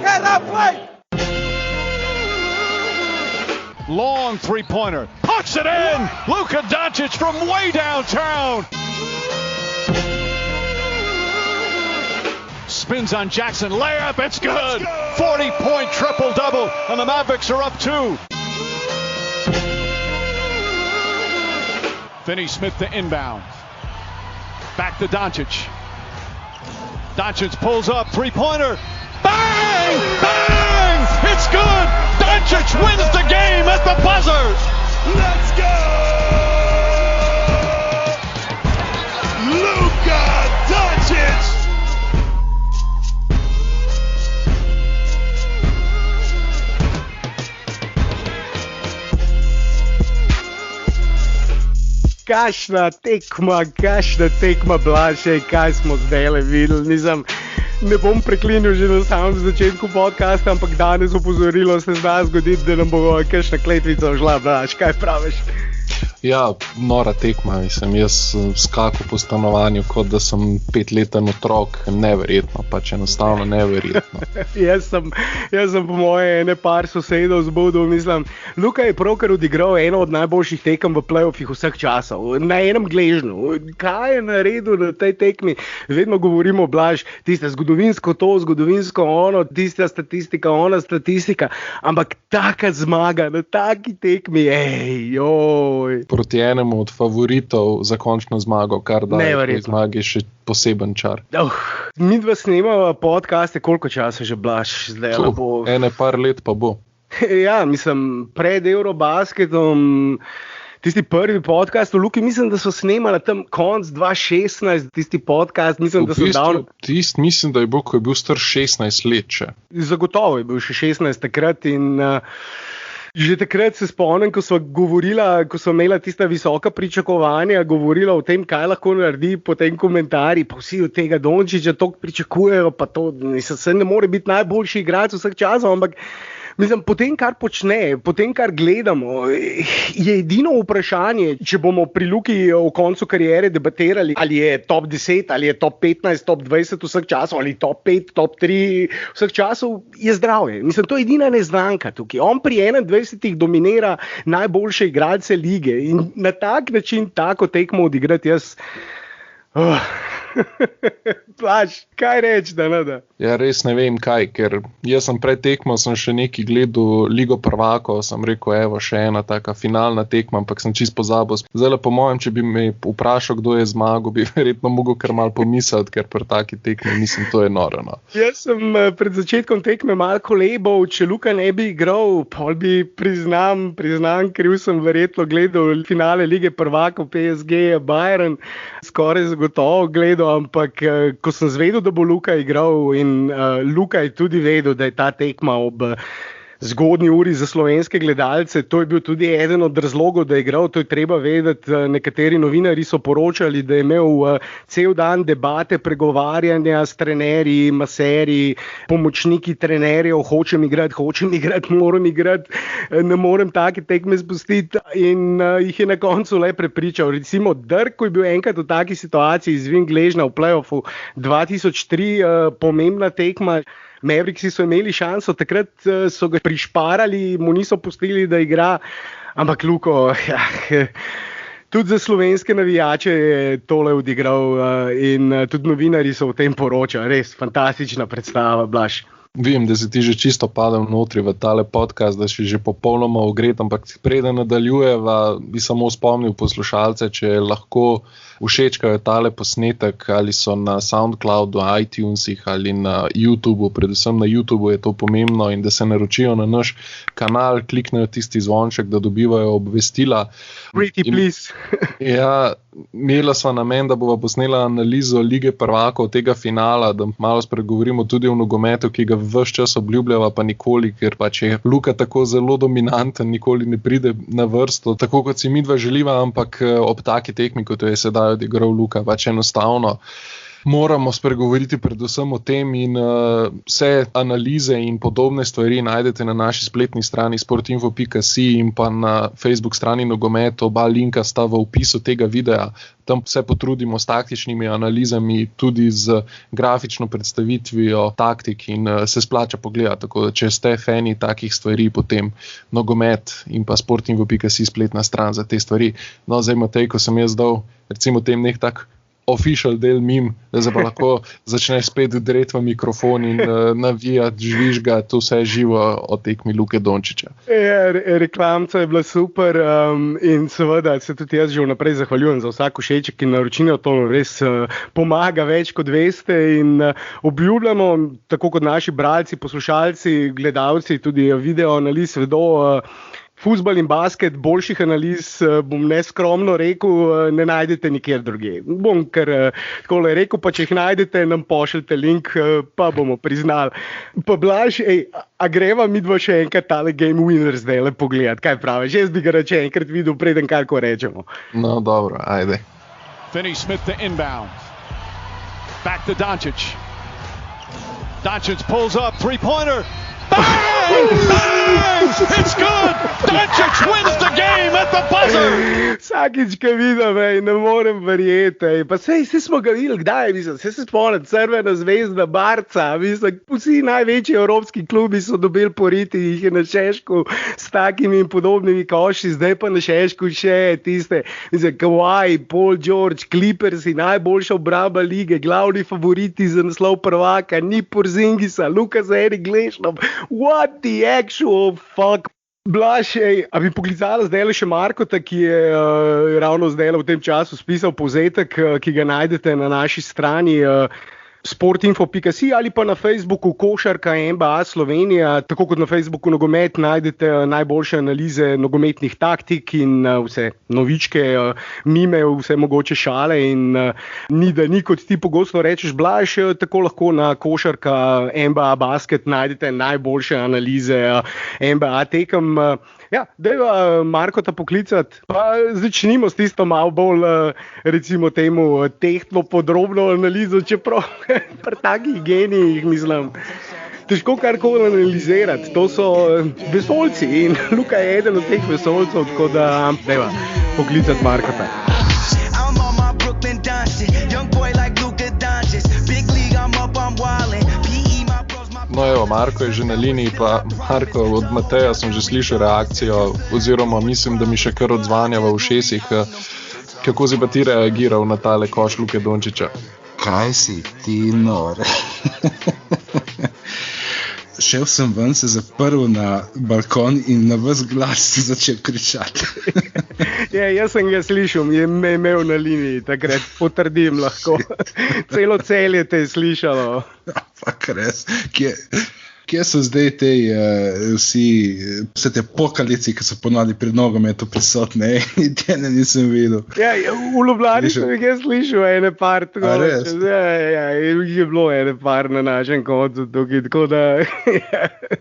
head up, play! Long three-pointer. Puts it in! Luka Doncic from way downtown! Spins on Jackson. Layup. It's good! 40-point triple-double, and the Mavericks are up 2. Finney-Smith to inbound. Back to Doncic. Doncic pulls up. Three-pointer. Bang! Bang! It's good! Doncic wins the game at the buzzer! Let's go! Luka Doncic! Kašna tekma, Blaž, kaj smo zdaj videli, ne bom preklinil že na samem začetku podcasta, ampak danes opozorilo se zna zgoditi, da nam bo kakšna kletvica šla, Blaž, kaj praviš? Ja, nora tekma, jaz skakal po stanovanju, kot da sem 5-leten otrok, neverjetno, pač enostavno neverjetno. Jaz sem po moje par sosedov zbudil, Luka je pravkar odigral eno od najboljših tekem v play-offih vseh časov, na enem gležnju. Kaj je naredil na tej tekmi? Vedno govorimo, Blaž, tiste zgodovinsko to, zgodovinsko ono, tista statistika, ona statistika, ampak taka zmaga na taki tekmi, joj. Proti enemu od favoritov za končno zmago, kar daje tej zmagi še poseben čar. Midva snemava podcaste, koliko časa že, Blaž? Ene par let pa bo. Ja, pred Eurobasketom, tisti prvi podcast v Luki, da so snemali tam konc 2016, tisti podcast, da so davno... Mislim, da je bil, ko je bil star 16 let, če. Zagotovo je bil še 16 takrat in... Že takrat se spomnim, ko smo imela tista visoka pričakovanja, govorila o tem, kaj lahko naredi po tem komentarju, pa vsi od tega Dončića toliko pričakujejo, pa to se ne more biti najboljši igralec vseh časov, ampak po tem, kar počne, po tem, kar gledamo, je edino vprašanje, če bomo pri Luki v koncu kariere debatirali, ali je top 10, ali je top 15, top 20 vseh časov, ali top 5, top 3 vseh časov, je zdravje. To je edina neznanka tukaj. On pri 21 dominira najboljše igralce lige in na tak način tako tekmo odigrati jaz... Blaž, kaj reči, da ne da? Ja, res ne vem kaj, ker jaz sem pred tekmo še nekaj gledal Ligo prvakov, sem rekel, evo, še ena taka finalna tekma, ampak sem čisto pozabil. Zdaj, po mojem, če bi me vprašal, kdo je zmagal, bi verjetno mogel kar malo pomisliti, ker pri taki tekmi to je noro. No. Jaz sem pred začetkom tekme malo kolebal, če Luka ne bi igral, pol bi priznam, kriv sem verjetno gledal finale Lige prvakov PSG Bayern, skoraj zagotovo gledal, ampak ko sem zvedel, da bo Luka igral in Luka je tudi vedel, da je ta tekma ob zgodnji uri za slovenske gledalce, to je bil tudi eden od razlogov, da je igral, to je treba vedeti. Nekateri novinarji so poročali, da je imel cel dan debate, pregovarjanja s trenerji, maserji, pomočniki trenerjev, hočem igrati, moram igrati, ne morem take tekme spustiti in jih je na koncu le prepričal. Recimo Dirk, ko je bil enkrat v taki situaciji izvin gležna v play-offu 2003, pomembna tekma, Mavericksi so imeli šanso, takrat so ga prišparali, mu niso pustili, da igra, ampak Luko, tudi za slovenske navijače je tole odigral in tudi novinarji so o tem poročali. Res fantastična predstava, Blaž. Vem, da si ti že čisto padel notri v tale podcast, da si že popolnoma ogret, ampak preden nadaljujeva, bi samo spomnil poslušalce, če lahko všečkajo tale posnetek, ali so na SoundCloudu, iTunesih ali na YouTubeu, predvsem na YouTubeu je to pomembno, in da se naročijo na naš kanal, kliknejo tisti zvonček, da dobivajo obvestila. Pretty please. Ja, imela sva namen, da bova posnela analizo Lige prvakov tega finala, da malo spregovorimo tudi o nogometu, ki ga ves čas obljubljava, pa nikoli, ker pač je Luka tako zelo dominanten, nikoli ne pride na vrsto, tako kot si midva želiva, ampak ob taki tekmi, kot jo je sedaj odigral Luka, pač enostavno moramo spregovoriti predvsem o tem in vse analize in podobne stvari najdete na naši spletni strani sportinfo.si in pa na Facebook strani Nogomet. Oba linka sta v opisu tega videa. Tam se potrudimo s taktičnimi analizami, tudi z grafično predstavitvijo taktik in se splača pogledati. Tako da, če ste fani takih stvari, potem Nogomet in pa sportinfo.si spletna stran za te stvari. No, zdaj Matej, ko sem jaz dal recimo tem nek tak official del mim, da se pa lahko začne spet dreti v mikrofon in navijati, žvižgati, to vse živo o tekmi Luke Dončića. Reklamca je bila super in seveda se tudi jaz že vnaprej zahvaljujem za vsako všeček in naročino, to res pomaga več, kot veste, in obljubljamo, tako kot naši bralci, poslušalci, gledalci, tudi video analiz vedo, fuzbal in basket, boljših analiz, bom neskromno rekel, ne najdete nikjer drugje. Bom kar takole rekel, pa če jih najdete, nam pošljite link, pa bomo priznali. Pa Blaž, a greva midva še enkrat tale Game Winner zdaj le pogledati, kaj praviš? Jaz bi ga reče enkrat videl, preden karko rečemo. No, dobro, ajde. Finney-Smith to inbound. Back to Doncic. Doncic pulls up, three-pointer. Bang! Bang! It's good! Doncic wins the game at the buzzer! Vsakič, ko vidim, ne morem verjeti. Pa sej smo ga videli, kdaj, mislim, se spomnim, Crvena zvezda, Barca, mislim, vsi največji evropski klubi so dobili poriti, jih je na Češku s takimi in podobnimi koši, zdaj pa na Češku še tiste, mislim, Kawhi, Paul George, Clippersi, najboljša obramba lige, glavni favoriti za naslov prvaka, ni Porzingisa, Lukas Erik Glešnov. What the actual fuck? Blaž, a bi poklicala zdaj še Markota, ki je ravno zdaj v tem času spisal povzetek, ki ga najdete na naši strani sportinfo.si ali pa na Facebooku Košarka NBA Slovenija, tako kot na Facebooku Nogomet najdete najboljše analize nogometnih taktik in vse novičke, mime, vse mogoče šale in ni kot ti pogosto rečeš, Blaž, tako lahko na Košarka NBA Basket najdete najboljše analize NBA tekem. Ja, dajva Markota poklicati, pa začnimo s tisto malo bolj, recimo temu, tehtno podrobno analizo, čeprav pri takih genijih, mislim, težko karkoli analizirati. To so vesoljci in Luka je eden od teh vesoljcev, tako da dajva poklicati Markota. No evo, Marko je že na liniji, pa Marko, od Mateja sem že slišal reakcijo, oziroma mislim, da mi še kar odzvanja v ušesih. Kako si pa ti reagiral na tale koš Luke Dončića? Kaj si ti nor? Šel sem ven, se zaprl na balkon in na ves glas začel kričati. Jaz sem ga slišal, je me imel na liniji, takrat potrdim lahko. Celo Celje te je slišalo. Fak res, kje so zdaj vse te pokalici, ki so ponavadi pred nogometu prisotne, niti ene nisem videl. Ja, v Ljubljani sem jih slišal ene par, je bilo ene par na našem koncu tukaj, tako da,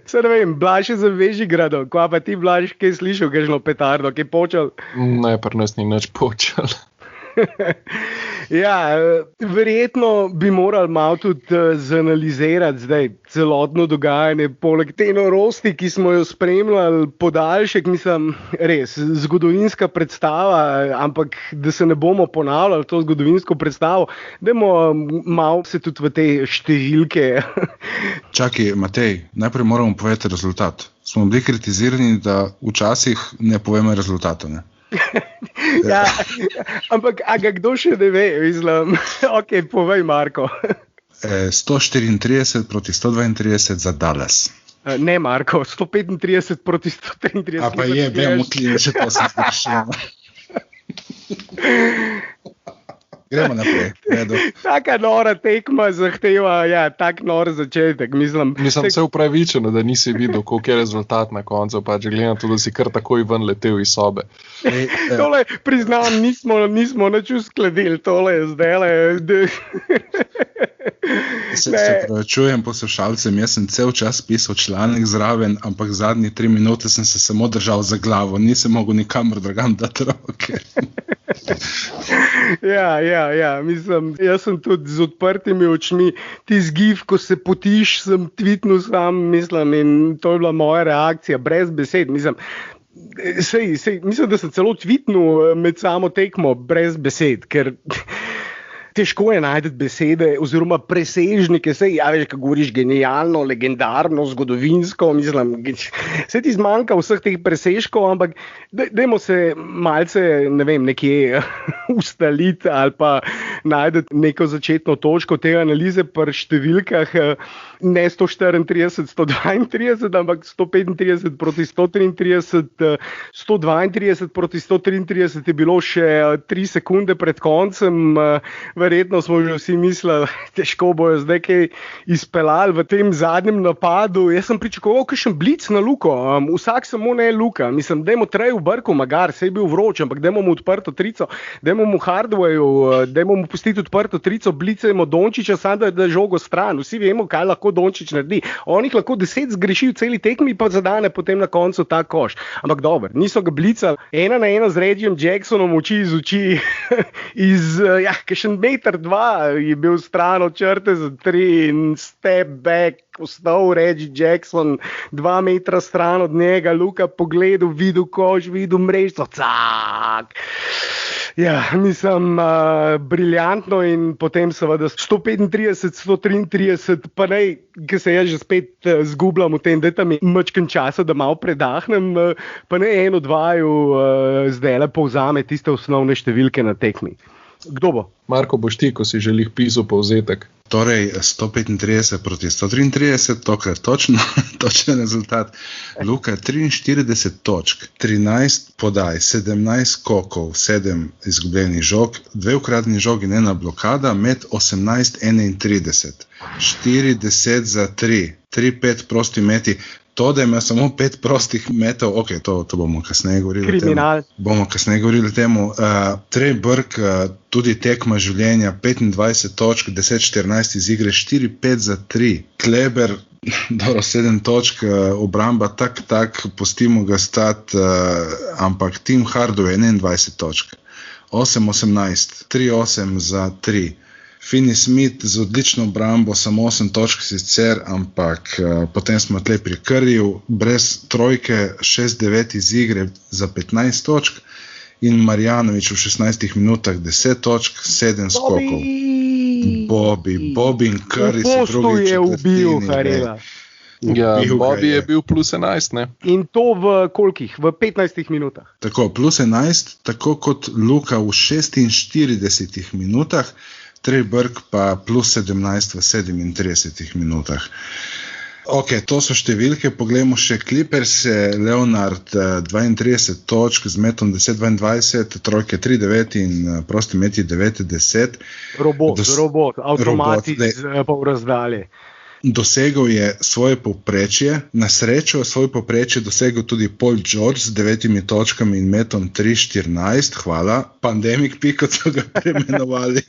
se ne vem, Blaž je za Bežigradom, kva pa ti, Blaž, kaj slišal, kakšno petardo, kaj počel? Ne, pri nas ni nič počel. Ja, verjetno bi morali malo tudi zanalizirati zdaj celotno dogajanje, poleg te norosti, ki smo jo spremljali, podaljšek, mislim, res, zgodovinska predstava, ampak da se ne bomo ponavljali to zgodovinsko predstavo, dajmo malo se tudi v te številke. Čakaj, Matej, najprej moramo povedati rezultat. Smo bili kritizirani, da včasih ne povemo rezultata, ne? Ja, ampak a ga kdo še ne ve, mislim, ok, povej Marko. 134 proti 132 za Dallas. Ne Marko, 135 proti 133. A pa je, vem, ukljivo, še to sem sprašal. Gremo naprej. Taka nora tekma zahteva, ja, tak nor začetek, mislim. Mislim se upravičeno, da nisi videl, koliko je rezultat na koncu, pač gledam to, da si kar takoj ven letel iz sobe. Tole, priznam, nismo nič uskladili, tole je zdajle. Se pravičujem poslušalcem, jaz sem cel čas pisal članek zraven, ampak zadnji 3 minute sem se samo držal za glavo, nisem mogel nikamor drugam dati roke. Ja, mislim, jaz sem tudi z odprtimi očmi. Ti zgiv, ko se potiš, sem tweetnil sam, mislim, in to je bila moja reakcija, brez besed. Mislim, da sem celo tweetnil med samo tekmo brez besed, ker težko je najti besede oziroma presežnike, veš, ko govoriš genialno, legendarno, zgodovinsko, mislim, se ti zmanjka vseh teh presežkov, ampak dajmo se malce, ne vem, nekje ustaliti ali pa najti neko začetno točko te analize pri številkah, ne 134, 132, ampak 135 proti 133, 132 proti 133 je bilo še 3 sekunde pred koncem, verjetno smo že vsi mislili, težko bojo zdaj kaj izpeljali v tem zadnjem napadu. Jaz sem pričakoval kakšen blic na Luko, vsak samo ne Luka. Mislim, dajmo Treju Brku, magar, saj je bil vroč, ampak dajmo mu odprto trico, dajmo mu Hardwayu, dajmo mu pustiti odprto trico, blicajmo Dončića, samo da žogo stran. Vsi vemo, kaj lahko Dončić naredi. On jih lahko 10 zgreši v celi tekmi, pa zadane potem na koncu ta koš. Ampak dobro, niso ga blicali. 1-1 z Reggiem Jacksonom, oči iz oči, kakšen meter 2 je bil stran od črte za 3 in step back, ostal Reggie Jackson 2 metra stran od njega, Luka pogledal, videl koš, videl mrežo, cak! Ja, mislim, briljantno in potem seveda 135, 133, pa ne, ki se jaz že spet zgubljam v tem, da tam je mačken časa, da malo predahnem, pa ne 1-2 zdaj povzame tiste osnovne številke na tekmi. Kdo bo? Marko, boš ti, ko si želih pisal povzetek. Torej, 135 proti 133, tokrat točen rezultat. Luka 43 točk, 13 podaj, 17 skokov, 7 izgubljenih žog, 2 ukradeni žogi, 1 blokada, med 18-31, 40 za 3, 3-5 prosti meti. To, da ima samo 5 prostih metov, ok, to bomo kasneje govorili. Kriminal. Bomo kasneje govorili o temu. Trej Brk, tudi tekma življenja, 25 točk, 10-14 iz igre, 4-5 za 3. Kleber, 7 točk, obramba tak, pustimo ga stati, ampak Tim Hardaway 21 točk, 8-18, 3-8 za 3. Finney Smith z odlično obrambo, samo 8 točk sicer, ampak potem smo tle pri Curryju, brez trojke, 6-9 iz igre za 15 točk in Marjanović v 16 minutah 10 točk, 7 skokov. Bobby in Curry se drugi četrtini. Bobby je bil plus 11, ne? In to v kolikih? V 15 minutah. Tako, plus 11, tako kot Luka v 46 minutah, Trey Burke pa plus 17 v 37 minutah. Ok, to so številke, poglejmo še Clippers, Leonard 32 točk z metom 10-22, trojke 3-9 in prosti meti 9-10. Robot, avtomati pol razdalje. Dosegel je svoje povprečje, na srečo svoje povprečje dosegel tudi Paul George z 9 točkami in metom 3-14, hvala, pandemic peak, kot so ga preimenovali.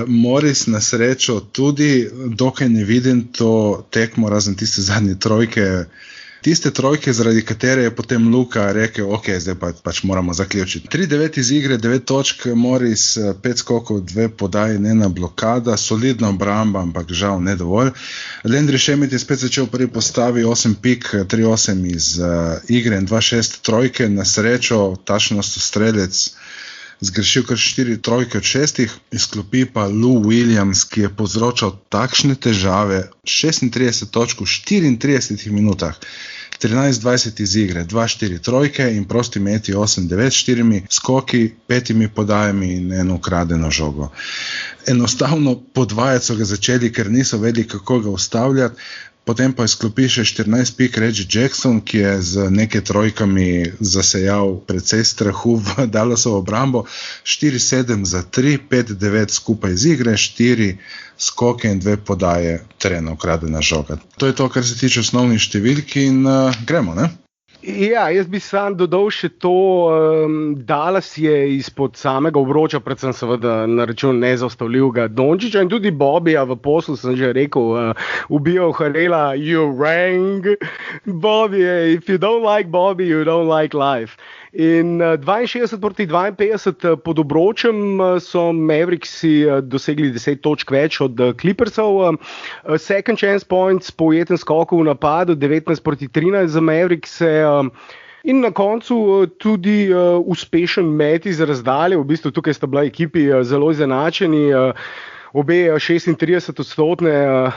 Morris na srečo tudi, dokaj ne vidim to tekmo, razen tiste zadnje trojke, zaradi katere je potem Luka rekel, ok, zdaj pač moramo zaključiti. 3-9 iz igre, 9 točk, Morris, 5 skokov, 2 podaji, 1 blokada, solidna obramba, ampak žal ne dovolj. Landry Shamet je spet začel prvi postavi, 8 pik, 3-8 iz igre in 2-6 trojke, na srečo, tačnost strelec, zgrešil kar 4 trojke od 6, izklopi pa Lou Williams, ki je povzročal takšne težave, 36 točk v 34 minutah, 13-20 iz igre, 2-4 trojke in prosti meti 8-9, 4 skoki, 5 podajami in 1 ukradeno žogo. Enostavno podvajati so ga začeli, ker niso vedeli, kako ga ustavljati. Potem pa izklopi še 14 pik Reggie Jackson, ki je z nekaj trojkami zasejal precej strahu v Dallasovo obrambo. 4-7 za 3, 5-9 skupaj iz igre, 4 skoke in 2 podaje, 3 ukradena žoga. To je to, kar se tiče osnovnih številk in gremo, ne? Ja, jaz bi sam dodal še to, Dallas je izpod samega obroča, predvsem seveda na račun nezaustavljivega Dončića in tudi Bobbyja v poslu, sem že rekel, ubijal Harela, you rang, Bobby, if you don't like Bobby, you don't like life. In 62-52 pod obročem so Mavericksi dosegli 10 točk več od Clippersov. Second chance points po ujetem skoku v napadu 19-13 za Maverickse. In na koncu tudi uspešen met iz razdalje. V bistvu tukaj sta bila ekipi zelo izenačeni. Obe 36-odstotne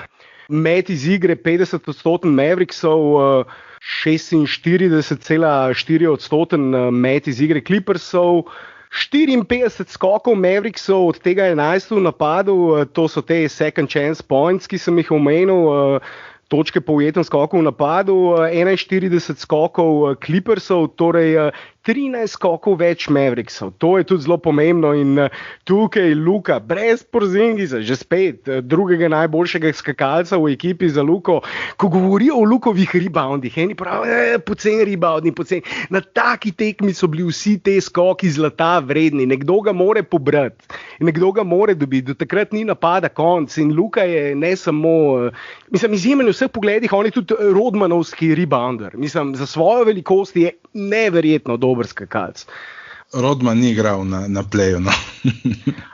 met iz igre, 50-odstoten Mavericksov, 46,4-odstoten met iz igre Clippersov, 54 skokov Mavericksov, od tega 11 v napadu, to so te second chance points, ki sem jih omenil, točke po ujetem skoku v napadu, 41 skokov Clippersov, torej 13 skokov več Mavericksov. To je tudi zelo pomembno in tukaj Luka, brez Porzingisa, že spet drugega najboljšega skakalca v ekipi za Luko. Ko govorijo o Lukovih reboundih, eni pravijo, poceni reboundni, poceni. Na taki tekmi so bili vsi te skoki zlata vredni. Nekdo ga more pobrati, nekdo ga more dobiti. Do takrat ni napada konc in Luka je ne samo, izjemen v vseh pogledih, on je tudi Rodmanovski rebounder. Za svojo velikost je neverjetno dober skakalc. Rodman ni igral na playu, no.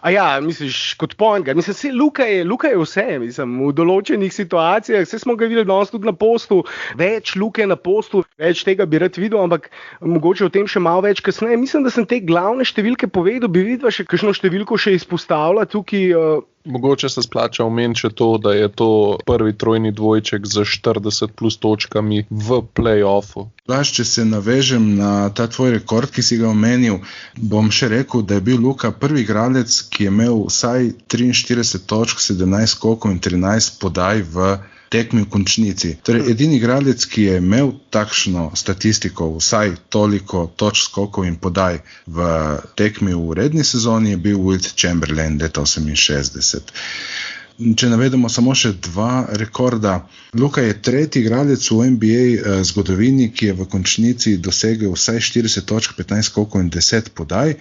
A ja, misliš, kot point guard. Luka je vse, v določenih situacijah, vse smo ga videli danes tudi na postu, več Luke na postu, več tega bi rad videl, ampak mogoče o tem še malo več kasneje. Mislim, da sem te glavne številke povedal, bi videla še kakšno številko še izpostavila tukaj. Mogoče se splača omeniti še to, da je to prvi trojni dvojček z 40 plus točkami v play-offu. Če se navežem na ta tvoj rekord, ki si ga omenil, bom še rekel, da je bil Luka prvi igralec, ki je imel vsaj 43 točk, 17 skokov in 13 podaj v tekmi v končnici. Torej, edini igralec, ki je imel takšno statistiko, vsaj toliko točk, skokov in podaj v tekmi v redni sezoni, je bil Wilt Chamberlain leta 68. Če navedemo samo še dva rekorda. Luka je tretji igralec v NBA zgodovini, ki je v končnici dosegel vsaj 40 točk, 15 skokov in 10 podaj.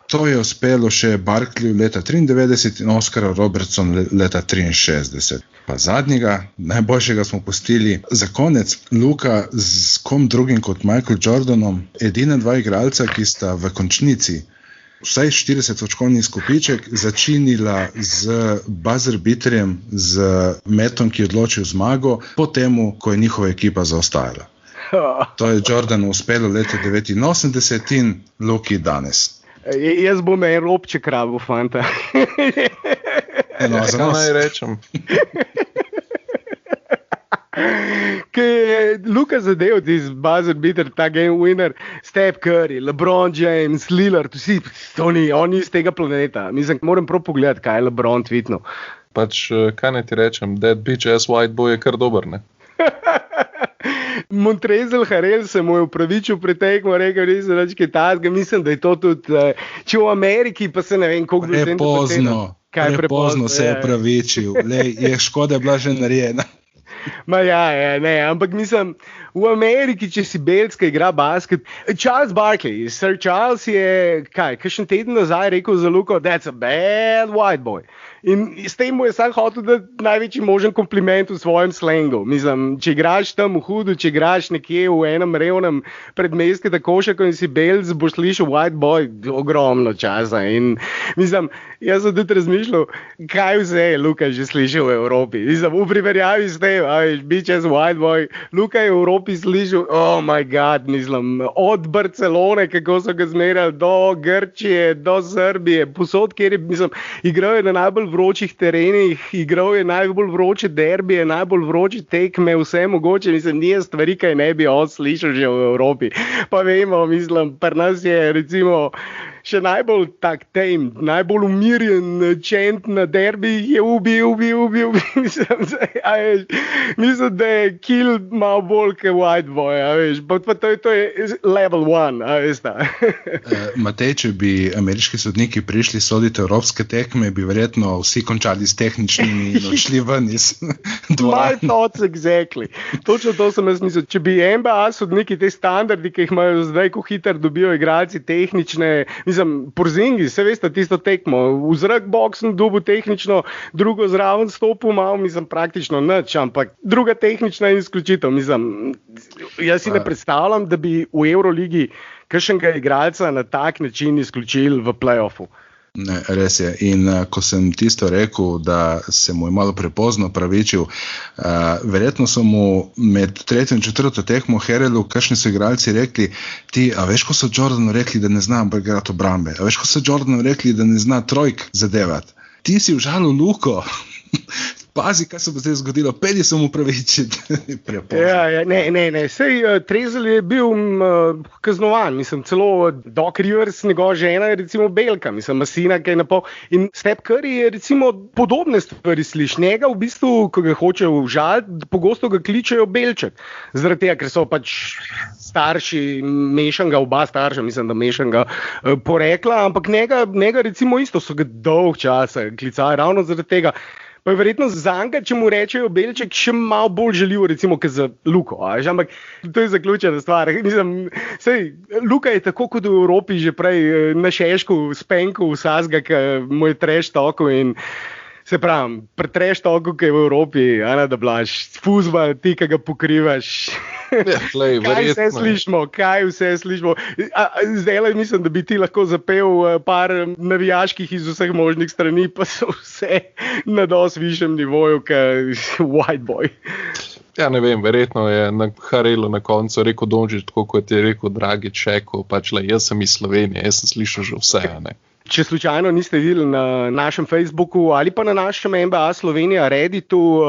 To je uspelo še Barkleyju leta 93 in Oscaru Robertson leta 63. Pa zadnjega, najboljšega smo pustili za konec. Luka z kom drugim kot Michael Jordanom, edina dva igralca, ki sta v končnici vsaj 40 točkovni izkupiček začinila z buzzer beaterjem, z metom, ki je odločil zmago, po temu, ko je njihova ekipa zaostajala. To je Jordanu uspelo leta 89 in Luki danes. Jaz bom en robček rabil, fanta. No, za nas naj rečem. Ki je Luka zadev iz buzzer beater, ta game winner, Steph Curry, LeBron James, Lillard, vsi, oni iz tega planeta. Moram prav pogledati, kaj je LeBron tweetnul. Kaj naj ti rečem, that bitch ass white boy je kar dober, ne? Montrezl Harrell se mu je upravičil pri tekmu, rekel, mislim, da je to tudi, če v Ameriki, pa se ne vem, koliko bi prepozno se je upravičil. Je škoda bila že narejena. Ampak v Ameriki, če si belska igra basket, Charles Barkley, Sir Charles je, kakšen teden nazaj rekel za Luko, that's a bad white boy. In s tem mu je sam hotel dati največji možen kompliment v svojem slengu. Če igraš tam v hudu, če igraš nekje v enem revnem predmestju košarko in si belc, boš slišal white boy ogromno časa. In jaz sem tudi razmišljal, kaj vse je Luka že slišal v Evropi. V primerjavi s tem, bitch as white boy, Luka je v Evropi slišal, oh my god, od Barcelone, kako so ga zmerjali, do Grčije, do Srbije, posod, kjer je, igral je na najbolj vročih terenih, igral je najbolj vroče derbije, najbolj vroče tekme, vse mogoče, nije stvari, kaj ne bi slišal že v Evropi. Pa vemo, pri nas je recimo še najbolj tak tame, najbolj umirjen čent na derbih je ubil. Mislim, da je kill malo bolj ke white boy, pa to je level 1, Matej, če bi ameriški sodniki prišli soditi evropske tekme, bi verjetno vsi končali s tehničnimi in odšli ven iz dvorane. My thoughts exactly. Točno to sem jaz mislil. Če bi NBA sodniki te standardi, ki jih imajo zdaj, ko hitro dobijo igralci tehnične, Porzingis, se veste, tisto tekmo, v zrak boksem dobil tehnično, drugo zraven stopil malo, praktično nič, ampak druga tehnična izključitev, jaz si ne predstavljam, da bi v Euroligi kakšnega igralca na tak način izključili v play-offu. Ne, res je. In ko sem tisto rekel, da se mu je malo prepozno pravičil, verjetno so mu med 3. in 4. tekmo Herelu kakšni so igralci rekli, a veš, ko so Jordanu rekli, da ne zna igrati obrambe, a veš, ko so Jordanu rekli, da ne zna trojk zadevati. Ti si užalil Luko. Pazi, kaj se bo zdaj zgodilo, pedi se mu pravičiti. Ja, ne. Sej Trezel je bil kaznovan, mislim, celo Doc Rivers, njegova žena je recimo belka, mislim, masina, kaj napol. In Steph Curry je recimo podobne stvari sliš. Njega v bistvu, ko ga hoče užaliti, pogosto ga kličejo belček. Zaradi tega, ker so pač starši mešanega, oba starša, mislim, da mešanega porekla, ampak njega recimo isto so ga dolg časa klicali, ravno zaradi tega. Pa je verjetno zanga, če mu rečejo belček, še malo bolj želijo, recimo, kot za Luko. Ampak to je zaključena stvar. Mislim, Luka je tako kot v Evropi že prej na Šešku spenku vsazga, ki mu je trash talku in se pravim, pri trash talku, ki je v Evropi, Ana, da blaš, fuzbal, ti, ki ga pokrivaš. Kaj vse slišimo? Zdaj mislim, da bi ti lahko zapel par navijaških iz vseh možnih strani, pa so vse na dosti višjem nivoju, kot white boy. Ja, ne vem, verjetno je na Harelu na koncu rekel Dončić, tako kot je rekel Dragić Šeko, pač jaz sem iz Slovenije, jaz sem slišal že vse, ne. Če slučajno niste videli na našem Facebooku ali pa na našem NBA Slovenija Redditu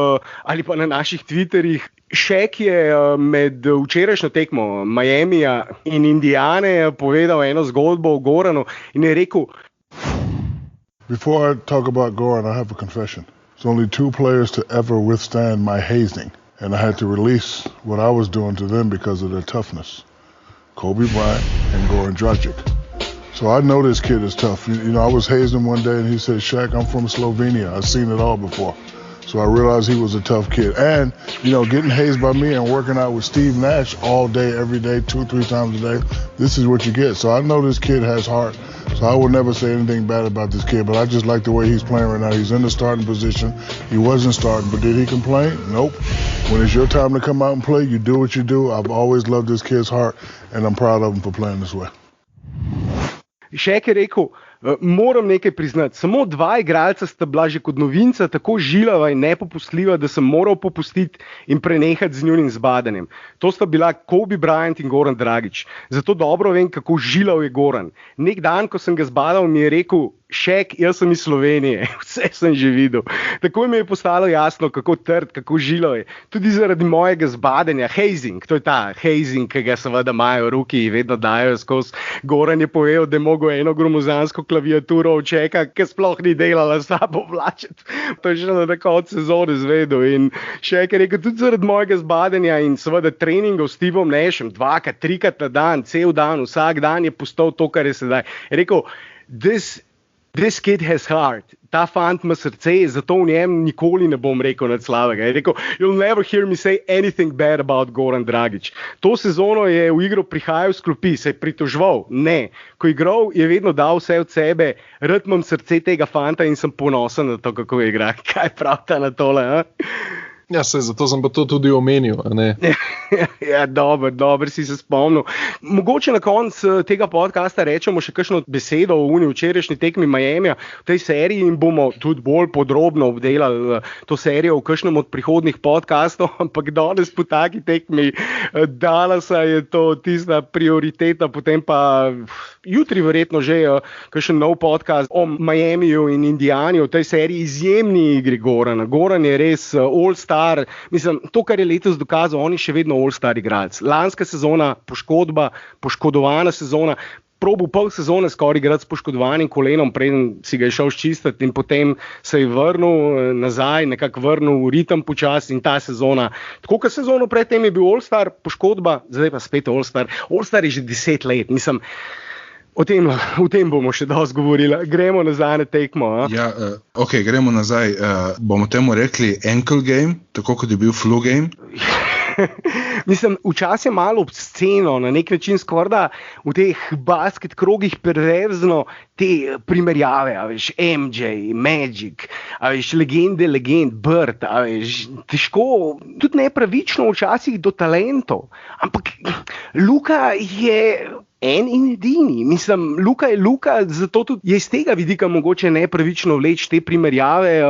ali pa na naših Twitterjih, Shaq je med včerajšnjo tekmo Miamija in Indiane povedal eno zgodbo o Goranu in je rekel: Before I talk about Goran, I have a confession. There's only 2 players to ever withstand my hazing, and I had to release what I was doing to them because of their toughness. Kobe Bryant and Goran Dragic. So I know this kid is tough. You know, I was hazing him one day and he said, Shaq, I'm from Slovenia. I've seen it all before. So I realized he was a tough kid. And, you know, getting hazed by me and working out with Steve Nash all day, every day, 2-3 times a day, this is what you get. So I know this kid has heart. So I will never say anything bad about this kid, but I just like the way he's playing right now. He's in the starting position. He wasn't starting, but did he complain? Nope. When it's your time to come out and play, you do what you do. I've always loved this kid's heart, and I'm proud of him for playing this way. Shaq je rekel, moram nekaj priznati, samo 2 igralca sta bila že kot novinca tako žilava in nepopustljiva, da sem moral popustiti in prenehati z njunim zbadanjem. To sta bila Kobe Bryant in Goran Dragić. Zato dobro vem, kako žilav je Goran. Nek dan, ko sem ga zbadal, mi je rekel: Shaq, jaz sem iz Slovenije, vse sem že videl. Tako mi je postalo jasno, kako trd, kako žilav je. Tudi zaradi mojega zbadanja, hazing, to je ta hazing, ki ga seveda imajo ruki in vedno dajo skozi. Goran je povedal, da je mogel eno gromozansko klaviaturo od Shaqqa, ki sploh ni delala sabo vlačeti. To je še na koncu sezone zvedel. In Shaq je rekel, tudi zaradi mojega zbadanja in seveda treningov s Stevom Nashom, 2-krat, 3-krat na dan, cel dan, vsak dan je postal to, kar je sedaj. Je rekel, This kid has heart. Ta fant ima srce, zato v njem nikoli ne bom rekel nič slabega. Je rekel, you'll never hear me say anything bad about Goran Dragić. To sezono je v igro prihajal s klopi, se je pritoževal. Ne. Ko je igral, je vedno dal vse od sebe. Rad imam srce tega fanta in sem ponosen na to, kako igra. Kaj pravta na tole, a? Ja, zato sem pa to tudi omenil, a ne? Ja, dobro si se spomnil. Mogoče na koncu tega podcasta rečemo še kakšno besedo o včerajšnji tekmi Miamija v tej seriji in bomo tudi bolj podrobno obdelali to serijo v kakšnem od prihodnih podcastov, ampak danes po taki tekmi Dallasa je to tista prioriteta, potem pa jutri verjetno že kakšen nov podcast o Miamiju in Indiani, v tej seriji izjemni igri Gorana. Goran je res all-star. Mislim, to, kar je letos dokazal, on je še vedno all-star igralec. Lanska sezona, poškodba, poškodovana sezona, probil pol sezone skoraj igrati s poškodovanim kolenom, preden si ga je šel čistiti in potem se je vrnil nazaj, nekako vrnil v ritem počasi in ta sezona. Tako kot sezono predtem je bil all-star, poškodba, zdaj pa spet all-star. All-star je že 10 let, mislim. O tem bomo še dosti govorili. Gremo nazaj na tekmo. Ja, gremo nazaj. Bomo temu rekli ankle game, tako kot je bil flu game? Mislim, včasih je malo obsceno, na nek način skorda v teh basket krogih perverzno te primerjave, a veš, MJ, Magic, a veš, legend, Bird, a veš, težko, tudi nepravično včasih do talentov, ampak Luka je en in edini. Mislim, Luka je Luka, zato tudi je iz tega vidika mogoče nepravično vleči te primerjave,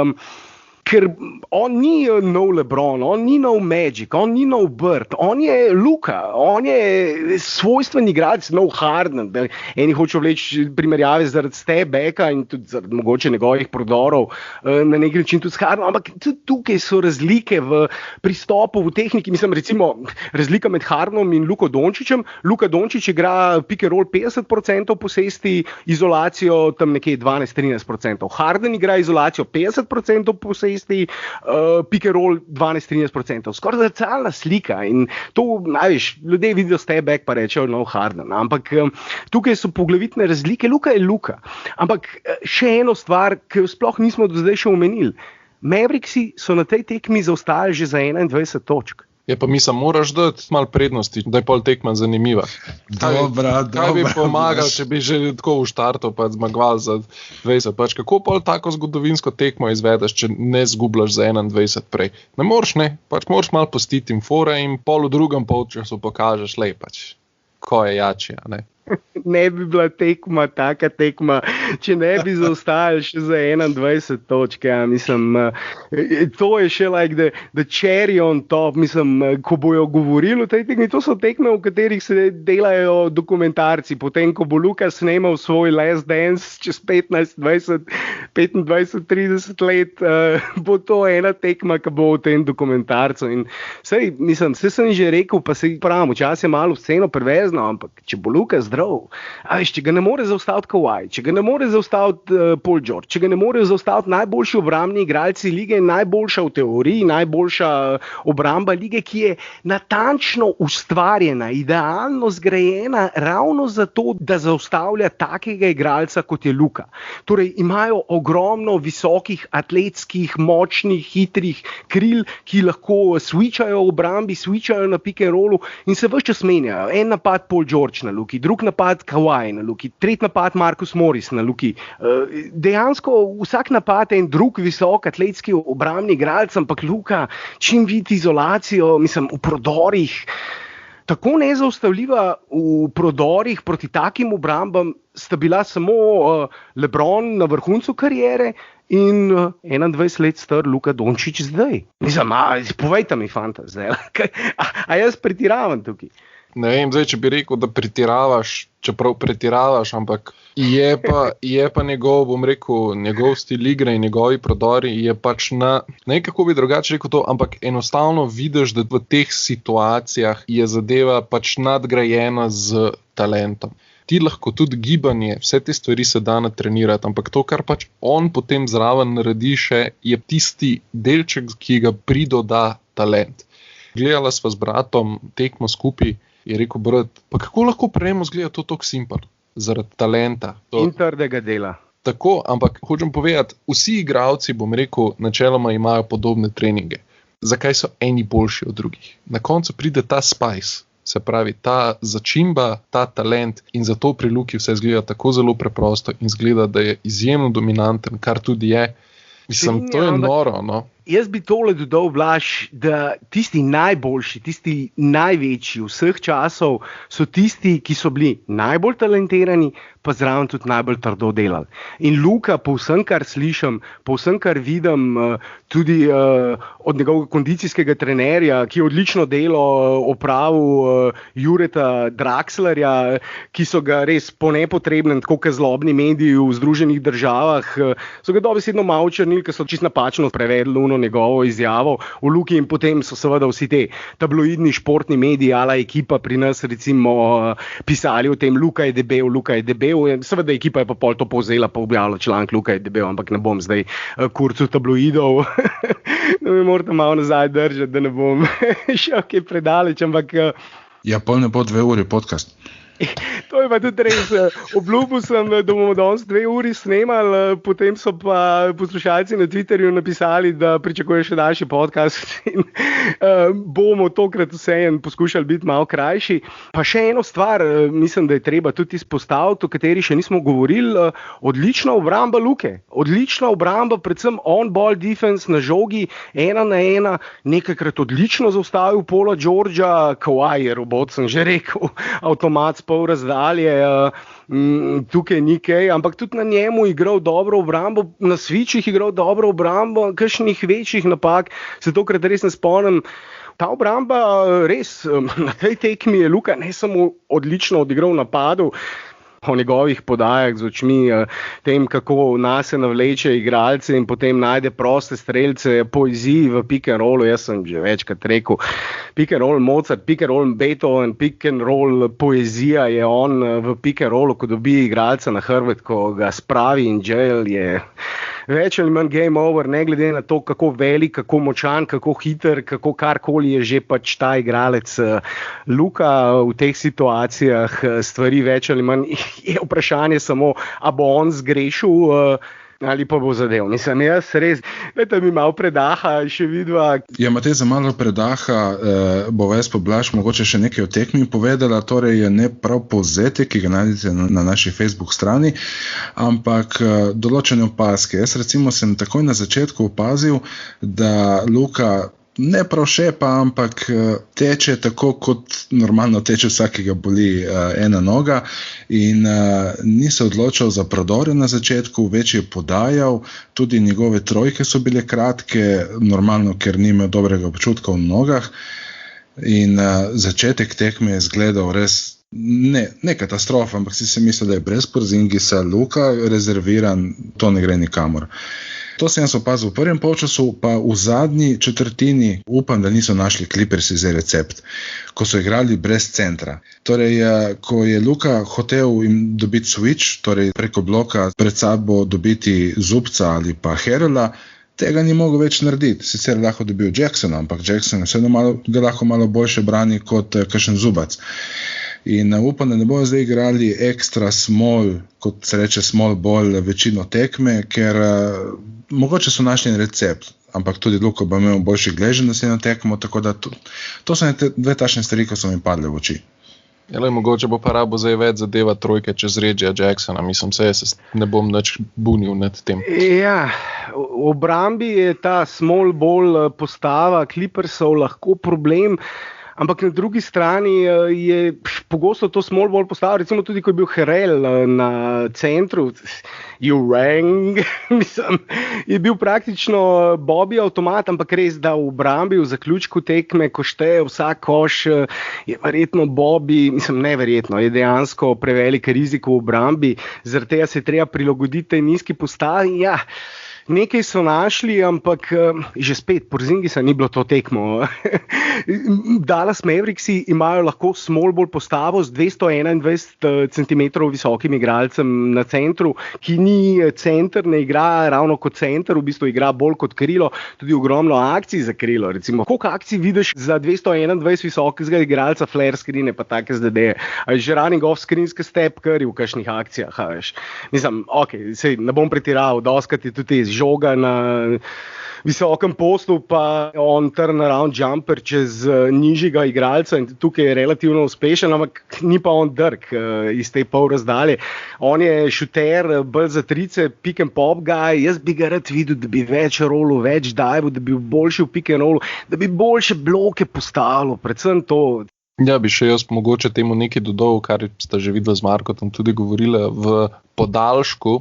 ker on ni nov LeBron, on ni nov Magic, on ni nov Bird, on je Luka, on je svojstven igralec, nov Harden. Eni hočejo vleči primerjave zaradi step-backa in tudi zaradi mogoče njegovih prodorov na nek način tudi s Hardenom, ampak tudi tukaj so razlike v pristopu, v tehniki. Mislim, recimo, razlika med Hardenom in Luko Dončićem. Luka Dončić igra pick and roll 50% posesti, izolacijo tam nekje 12-13%. Harden igra izolacijo 50% posesti, pick and roll 12-13%. Skoraj zrcalna slika in to, največ, ljudje vidijo step-back pa rečejo no Harden, ampak tukaj so poglavitne razlike. Luka je Luka, ampak še eno stvar, ki jo sploh nismo do zdaj še omenili. Mavericksi so na tej tekmi zaostali že za 21 točk. Je pa mislim, moraš dati malo prednosti, da je pol tekma zanimiva. Kaj bi pomagal, če bi že tako v štartu pa zmagoval za 20? Pač kako pol tako zgodovinsko tekmo izvedeš, če ne zgubljaš za 21 prej? Ne moreš, ne. Pač moraš malo pustiti jim fore in pol v drugem polčasu pokažeš lej pač, ko je jači, a ne. Ne bi bila tekma, taka tekma, če ne bi zaostajali še za 21 točke. Mislim, to je še like the cherry on top. Mislim, ko bojo govorili o tej tekmi, to so tekme, v katerih se delajo dokumentarci. Potem, ko bo Luka snemal svoj Last Dance čez 15, 20, 25, 30 let, bo to ena tekma, ki bo v tem dokumentarcu. In sej, mislim, sem že rekel, pa se pravim, včasih je malo vseeno perverzno, ampak če bo Luka zdrav, a veš, če ga ne more zaustaviti Kawhi, če ga ne more zaustaviti Paul George, če ga ne more zaustaviti najboljši obrambni igralci lige, najboljša v teoriji, najboljša obramba lige, ki je natančno ustvarjena, idealno zgrajena ravno zato, da zaustavlja takega igralca, kot je Luka. Torej, imajo ogromno visokih, atletskih, močnih, hitrih kril, ki lahko switchajo v obrambi, switchajo na pick and rollu in se ves čas menjajo. En napad Paul George na Luki, drug napad Kawhi na Luki, tretji napad Marcus Morris na Luki. Dejansko vsak napad je en drug visok atletski obrambni igralec, ampak Luka, čim vidi izolacijo, mislim, v prodorih, tako nezaustavljiva v prodorih proti takim obrambam, sta bila samo LeBron na vrhuncu kariere in 21 let star Luka Dončić zdaj. Mislim, povejte mi, fanta, zdaj, a jaz pretiravam tukaj? Ne vem, zdaj, če bi rekel, da pretiravaš, čeprav pretiravaš, ampak je pa njegov, bom rekel, njegov stil igre in njegovi prodori je pač nekako bi drugače rekel to, ampak enostavno vidiš, da v teh situacijah je zadeva pač nadgrajena z talentom. Ti lahko tudi gibanje, vse te stvari se da natrenirati, ampak to, kar pač on potem zraven naredi še, je tisti delček, ki ga pridoda talent. Gledala sva z bratom tekmo skupaj, je rekel brat, pa kako lahko prejemo zgleda to tako simpel? Zaradi talenta. In trdega dela. Tako, ampak hočem povedati, vsi igralci, bom rekel, načeloma imajo podobne treninge. Zakaj so eni boljši od drugih? Na koncu pride ta spice, se pravi, ta začimba, ta talent in zato pri Luki vse zgleda tako zelo preprosto in zgleda, da je izjemno dominanten, kar tudi je. Mislim, to je noro, no. Jaz bi tole dodal, Blaž, da tisti najboljši, tisti največji vseh časov so tisti, ki so bili najbolj talentirani, pa zraven tudi najbolj trdo delali. In Luka, po vsem, kar slišim, po vsem, kar vidim, tudi od njegovega kondicijskega trenerja, ki je odlično delo opravil Jureta Draxlerja, ki so ga res po nepotrebnem, tako kot zlobni mediji v Združenih državah, so ga dobesedno malo črnili, ker so čisto napačno prevedli njegovo izjavo v Luki in potem so seveda vsi te tabloidni športni mediji, ala ekipa pri nas recimo pisali o tem, Luka je debel. Seveda ekipa je pa pol to povzela, pa objavila članek Luka je debel, ampak ne bom zdaj kurcu tabloidov. No, mi morate malo nazaj držati, da ne bom še kaj predaleč, ampak... Ja, pol ne bo 2 uri podcast. To je pa tudi res. Obljubil sem, da bomo danes 2 uri snemali, potem so pa poslušalci na Twitterju napisali, da pričakujejo še daljši podcast in bomo tokrat vseeno poskušali biti malo krajši. Pa še eno stvar, mislim, da je treba tudi izpostaviti, o kateri še nismo govorili, odlična obramba Luke. Odlična obramba, predvsem on-ball defense na žogi, 1-1, nekajkrat odlično zaustavil Paula Georgea, Kawhi je robot, sem že rekel, avtomat pol razdalje, tukaj ni kaj, ampak tudi na njemu igral dobro obrambo, na switchih igral dobro obrambo, kakšnih večjih napak, se tokrat res ne spomnim. Ta obramba res, na tej tekmi je Luka ne samo odlično odigral v napadu, o njegovih podajah z očmi, tem, kako nase navleče igralce in potem najde proste strelce, poeziji v pick and rollu. Jaz sem že večkrat rekel, pick and roll Mozart, pick and roll Beethoven, pick and roll poezija je on v pick and rollu, ko dobi igralca na hrbet, ko ga spravi in jail, je več ali manj game over, ne glede na to, kako velik, kako močan, kako hiter, kako karkoli je že pač ta igralec. Luka v teh situacijah stvari več ali manj, je vprašanje samo, a bo on zgrešil ali pa bo zadev. Mislim, jaz res, dajte mi malo predaha, še vidva. Ja, Matej, za malo predaha bo ves poblaž mogoče še nekaj o tekmi povedala, torej je ne prav povzetek, ki ga najdete na naši Facebook strani, ampak določene opaske. Jaz recimo sem takoj na začetku opazil, da Luka ne prav šepa, ampak teče tako, kot normalno teče vsakega boli ena noga in ni se odločil za prodore na začetku, več je podajal, tudi njegove trojke so bile kratke, normalno, ker ni imel dobrega občutka v nogah in začetek tekme je izgledal res ne katastrofa, ampak si se mislil, da je brez Porzingisa Luka rezerviran, to ne gre nikamor. To sem jaz opazil v prvem polčasu, pa v zadnji četrtini upam, da niso našli Clippersi za recept, ko so igrali brez centra. Torej, ko je Luka hotel im dobiti switch, torej preko bloka pred sabo dobiti Zubca ali pa Harrella, tega ni mogel več narediti. Sicer lahko dobil Jacksona, ampak Jackson ga lahko malo boljše brani kot kakšen Zubac. In upam, da ne bojo zdaj igrali ekstra small, kot se reče small ball, večino tekme, ker mogoče so našli recept, ampak tudi Luka bo imel boljši gležen naslednjo tekmo, tako da to so 2 takšne stvari, ko so mi padle v oči. Jele, mogoče bo pa rabo zdaj več zadeva trojke čez Regija Jacksona, mislim, se ne bom nič bunil nad tem. Ja, v obrambi je ta small ball postava Clippersov lahko problem, ampak na drugi strani je pogosto to small ball postava, recimo tudi, ko je bil Harrell na centru, mislim, je bil praktično Bobby avtomat, ampak res, da v obrambi, v zaključku tekme, ko šteje vsak koš, je verjetno Bobby, mislim, neverjetno, je dejansko prevelik rizik v obrambi, zaradi tega se je treba prilagoditi tej nizki postavi, ja. Nekaj so našli, ampak že spet, Porzingisa ni bilo to tekmo. Dallas Mavericksi imajo lahko small ball postavo z 221 cm visokim igralcem na centru, ki ni center, ne igra ravno kot center, v bistvu igra bolj kot krilo, tudi ogromno akcij za krilo. Recimo, koliko akcij vidiš za 221 visokega igralca, flare screene pa take zdedeje. Že running off screenske step curry v kakšnih akcijah, veš. Mislim, sej ne bom pretiral, doskrat je tudi žoga na visokem postu, pa on turnaround jumper čez nižjega igralca in tukaj je relativno uspešen, ampak ni pa on drg iz te pol razdalje. On je šuter, bolj za trice, pick and pop guy, jaz bi ga rad videl, da bi več rollu, več dive, da bi bil boljši v pick and rollu, da bi boljše bloke postavilo, predvsem to. Ja, bi še jaz mogoče temu nekaj dodal, kar sta že videla z Markotom tudi govorila, v podaljšku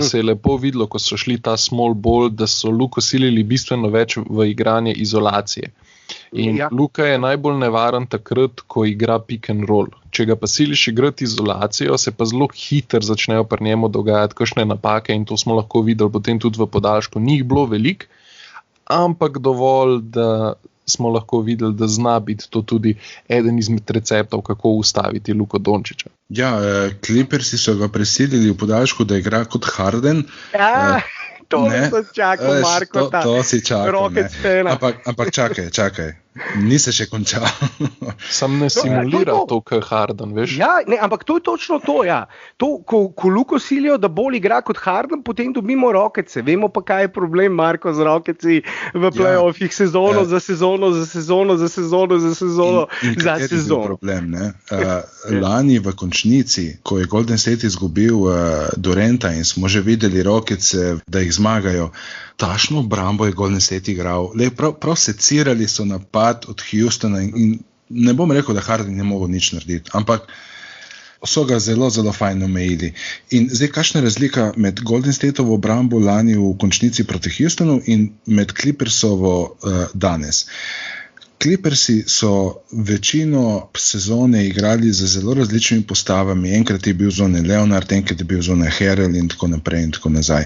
se je lepo videlo, ko so šli ta small ball, da so Luko silili bistveno več v igranje izolacije. In Luka je najbolj nevaren takrat, ko igra pick and roll. Če ga pa siliš igrati izolacijo, se pa zelo hiter začnejo pri njemu dogajati kakšne napake in to smo lahko videli potem tudi v podaljšku. Ni jih bilo veliko, ampak dovolj, da smo lahko videli, da zna biti to tudi eden izmed receptov, kako ustaviti Luko Dončića. Ja, Clippersi so ga prisilili v podaljšku, da igra kot Harden. Ja, to sem čakal, Marko. To si čakal, ne. Ampak čakaj. Ni se še končal. Sam ne simulira to, kar Harden, veš? Ja, ne, ampak to je točno to, ja. To, ko Luko silijo, da bolj igra kot Harden, potem dobimo Rocketse. Vemo pa, kaj je problem, Marko, z Rocketsi v playoffih sezono za sezono, za sezono, za sezono, za sezono, za sezono. Problem, ne? Lani v končnici, ko je Golden State izgubil Duranta in smo že videli Rockets, da jih zmagajo, tašno obrambo je Golden State igral. Prav secirali so napad od Houstona in ne bom rekel, da Harden ne mogel nič narediti, ampak so ga zelo, zelo fajn omejili. In zdaj, kakšna je razlika med Golden Stateovo obrambo lani v končnici proti Houstonu in med Clippersovo danes? Clippersi so večino sezone igrali z zelo različnimi postavami. Enkrat je bil zone Leonard, enkrat je bil zone Harrell in tako naprej in tako nazaj.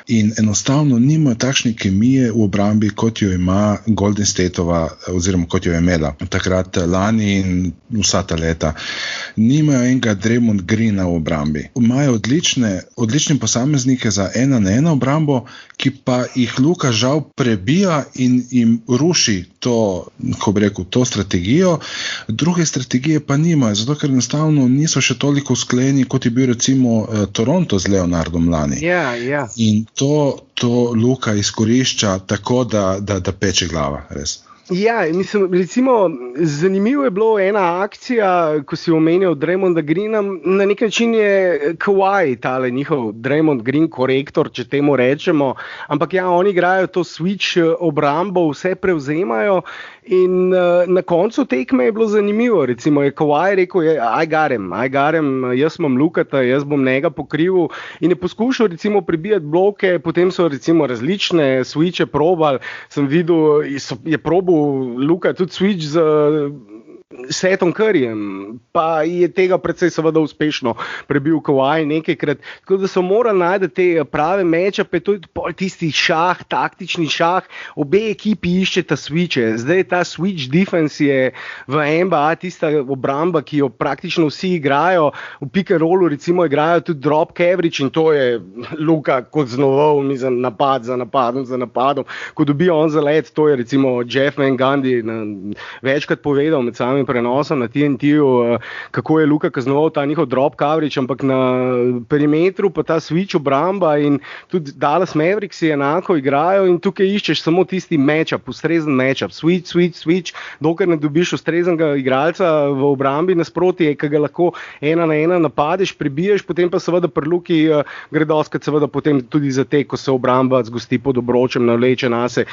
In enostavno nima takšne kemije v obrambi, kot jo ima Golden Stateova, oziroma kot jo je imela takrat lani in vsa ta leta. Nimajo enega Draymond Greena v obrambi. Imajo odlične posameznike za 1-1 obrambo, ki pa jih Luka žal prebija in jim ruši to, ko bi rekel, to strategijo. Druge strategije pa nimajo, zato ker enostavno niso še toliko usklajeni, kot je bil recimo Toronto z Leonardom lani. Ja. In to Luka izkorišča tako, da peče glava, res. Ja, mislim, recimo, zanimivo je bilo ena akcija, ko si omenjal Draymonda Greena, na nek način je Kawhi, tale njihov Draymond Green korektor, če temu rečemo, ampak ja, oni igrajo to switch obrambo, vse prevzemajo in na koncu tekme je bilo zanimivo, recimo je Kawhi rekel, I got him, jaz imam Lukata, jaz bom njega pokrival in je poskušal recimo prebijati bloke, potem so recimo različne switche probali, sem videl, je probal Luka tudi switch z Setom Curryjem, pa je tega precej seveda uspešno prebil Kawhi nekajkrat, tako da so morali najti te prave matchupe, to je tisti šah, taktični šah, obe ekipi iščeta switche, zdaj ta switch defense je v NBA tista obramba, ki jo praktično vsi igrajo, v pick and rollu recimo igrajo tudi drop coverage in to je Luka kot znoval, mislim, napad za napadom, ko dobijo on za let, to je recimo Jeff Van Gundy večkrat povedal med samim prenosom na TNT-u, kako je Luka kaznoval ta njihov drop coverage, ampak na perimetru pa ta switch obramba in tudi Dallas Mavericks enako igrajo in tukaj iščeš samo tisti matchup, ustrezen matchup, switch, dokler ne dobiš ustreznega igralca v obrambi nasproti, ki ga lahko 1-1 napadeš, prebiješ, potem pa seveda pri Luki gre doskrat seveda potem tudi za te, ko se obramba zgosti pod obročem, navleče nase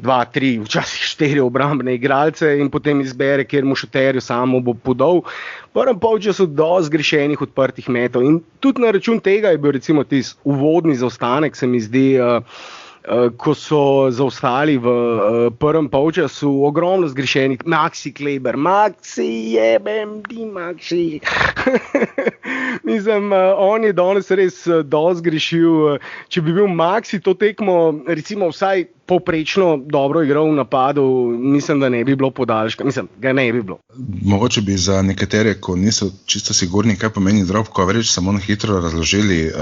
2, 3, včasih 4 obrambne igralce in potem izbere, kjer mu šuterju samo bo podal. Prvem polčasu dosti zgrešenih odprtih metov in tudi na račun tega je bil recimo tisti uvodni zaostanek, se mi zdi, ko so zaostali v prvem polčasu, ogromno zgrešenih. Maxi Kleber, jebem ti Maxi. Mislim, on je danes res dosti zgrešil. Če bi bil Maxi to tekmo, recimo vsaj poprečno dobro igral v napadu, mislim, da ne bi bilo podaljška. Mislim, ga ne bi bilo. Mogoče bi za nekatere, ko niso čisto sigurni, kaj pomeni drop coverage, samo na hitro razložili,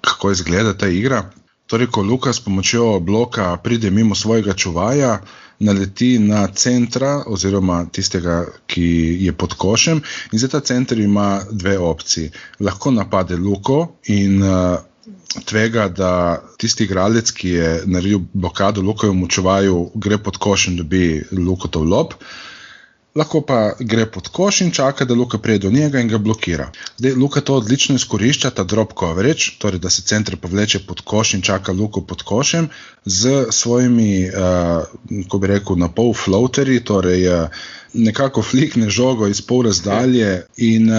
kako izgleda ta igra. Torej, ko Luka s pomočjo bloka pride mimo svojega čuvaja, naleti na centra oziroma tistega, ki je pod košem in zdaj ta center ima dve opciji. Lahko napade Luko in tvega, da tisti igralec, ki je naredil blokado Lukovemu čuvaju, gre pod koš in dobi Lukotov lob. Lahko pa gre pod koš in čaka, da Luka prije do njega in ga blokira. Zdaj, Luka to odlično izkorišča, ta drop coverage, torej da se center povleče pod koš in čaka Luko pod košem z svojimi, ko bi rekel, na pol floaterji, torej nekako flikne žogo iz pol razdalje in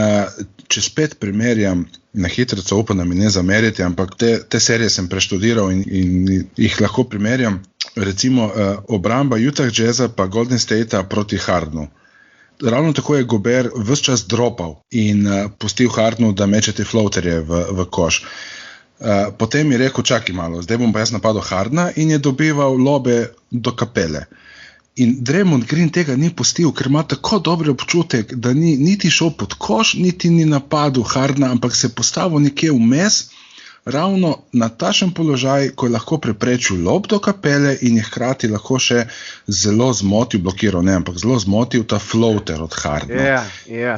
če spet primerjam, na hitrico upam, da mi ne zamerite, ampak te serije sem preštudiral in jih lahko primerjam, recimo obramba Utah Jazza pa Golden Statea proti Hardenu. Ravno tako je Gobert ves čas dropal in pustil Hardenu, da meče te floaterje v koš. Potem je rekel, čakaj malo, zdaj bom pa jaz napadel Hardena in je dobival lobe do kapele. In Draymond Green tega ni pustil, ker ima tako dober občutek, da ni niti šel pod koš, niti ni napadel Hardena, ampak se postavil nekje vmes, ravno na takšen položaj, ko je lahko preprečil lob do Kapele in je hkrati lahko še zelo zmotil, blokiral, ne, ampak zelo zmotil ta floater od Hardna.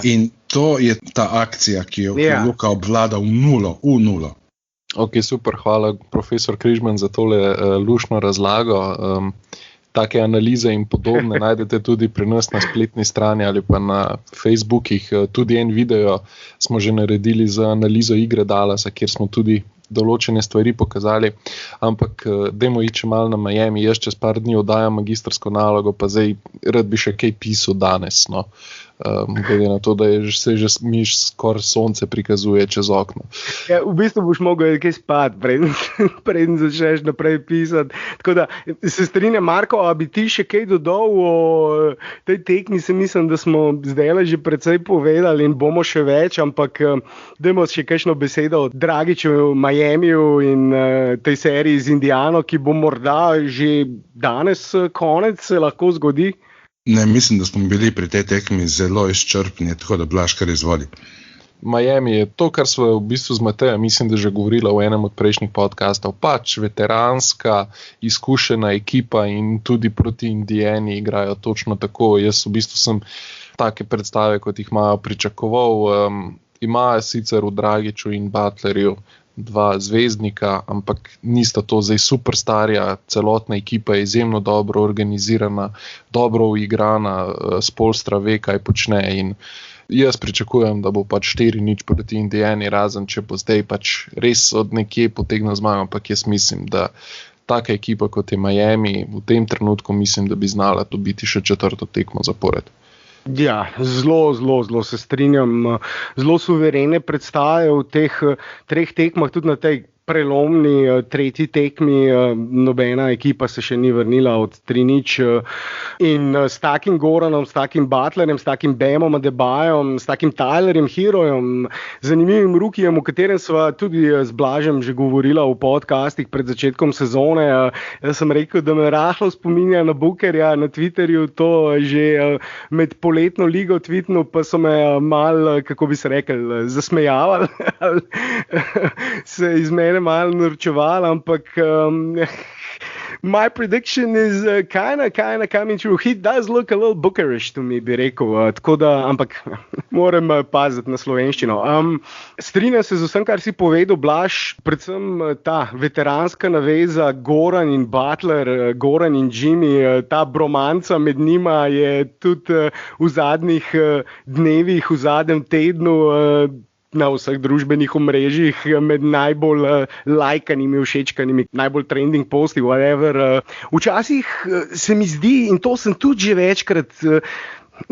In to je ta akcija, ki jo Luka obvlada v nulo. Ok, super, hvala profesor Križman za tole luštno razlago. Take analize in podobne najdete tudi pri nas na spletni strani ali pa na Facebookih. Tudi en video smo že naredili za analizo igre Dallasa, kjer smo tudi določene stvari pokazali, ampak dajmo iti malo na Miami. Jaz čez par dni oddajam magistrsko nalogo, pa zdaj rad bi še kaj pisal danes, no. Glede na to, da se že miš skoraj sonce prikazuje čez okno. Ja, v bistvu boš mogel kaj spati, preden začneš naprej pisati. Tako da se strinjam, Marko, a bi ti še kaj dodal o tej tekmi? Se mislim, da smo zdaj že precej povedali in bomo še več, ampak dajmo še kakšno besedo o Dragiću, Miamiju in tej seriji z Indiano, ki bo morda že danes konec, se lahko zgodi. Ne, mislim, da smo bili pri tej tekmi zelo izčrpni, tako da Blaž kar izvoli. Miami je to, kar smo v bistvu z Matejem, mislim, da že govorila v enem od prejšnjih podcastov, pač veteranska, izkušena ekipa in tudi proti Indiani igrajo točno tako. Jaz v bistvu sem take predstave, kot jih imajo, pričakoval. Imajo sicer v Dragiću in Butlerju dva zvezdnika, ampak nista to zdaj superstarja, celotna ekipa je izjemno dobro organizirana, dobro uigrana, Spoelstra ve, kaj počne in jaz pričakujem, da bo pač 4-0 proti Indiani, razen če bo zdaj pač res od nekje potegnil zmago, ampak jaz mislim, da taka ekipa kot je Miami, v tem trenutku mislim, da bi znala dobiti še 4. tekmo zapored. Ja, zelo se strinjam. Zelo suverene predstave v teh 3 tekmah, tudi na tej prelomni 3. tekmi, nobena ekipa se še ni vrnila od 3-0 in s takim Goranom, s takim Butlerjem, s takim Bamom Adebayom, s takim Tylerjem Herojem, zanimivim rukijem, o katerem sva tudi z Blažem že govorila v podcastih pred začetkom sezone. Jaz sem rekel, da me rahlo spominja na Bookerja na Twitterju, to že med poletno ligo tweetnil, pa so me mal, kako bi se rekel, zasmejavali, se iz mene malo norčeval, ampak my prediction is kinda coming true. He does look a little Bookerish to me, bi rekel, tako da, ampak moram paziti na slovenščino. Strinjam se z vsem, kar si povedal, Blaž, predvsem ta veteranska naveza Goran in Butler, Goran in Jimmy, ta bromanca med njima je tudi v zadnjih dnevih, v zadnjem tednu na vseh družbenih omrežjih med najbolj lajkanimi, všečkanimi, najbolj trending posti, whatever. Včasih se mi zdi, in to sem tudi že večkrat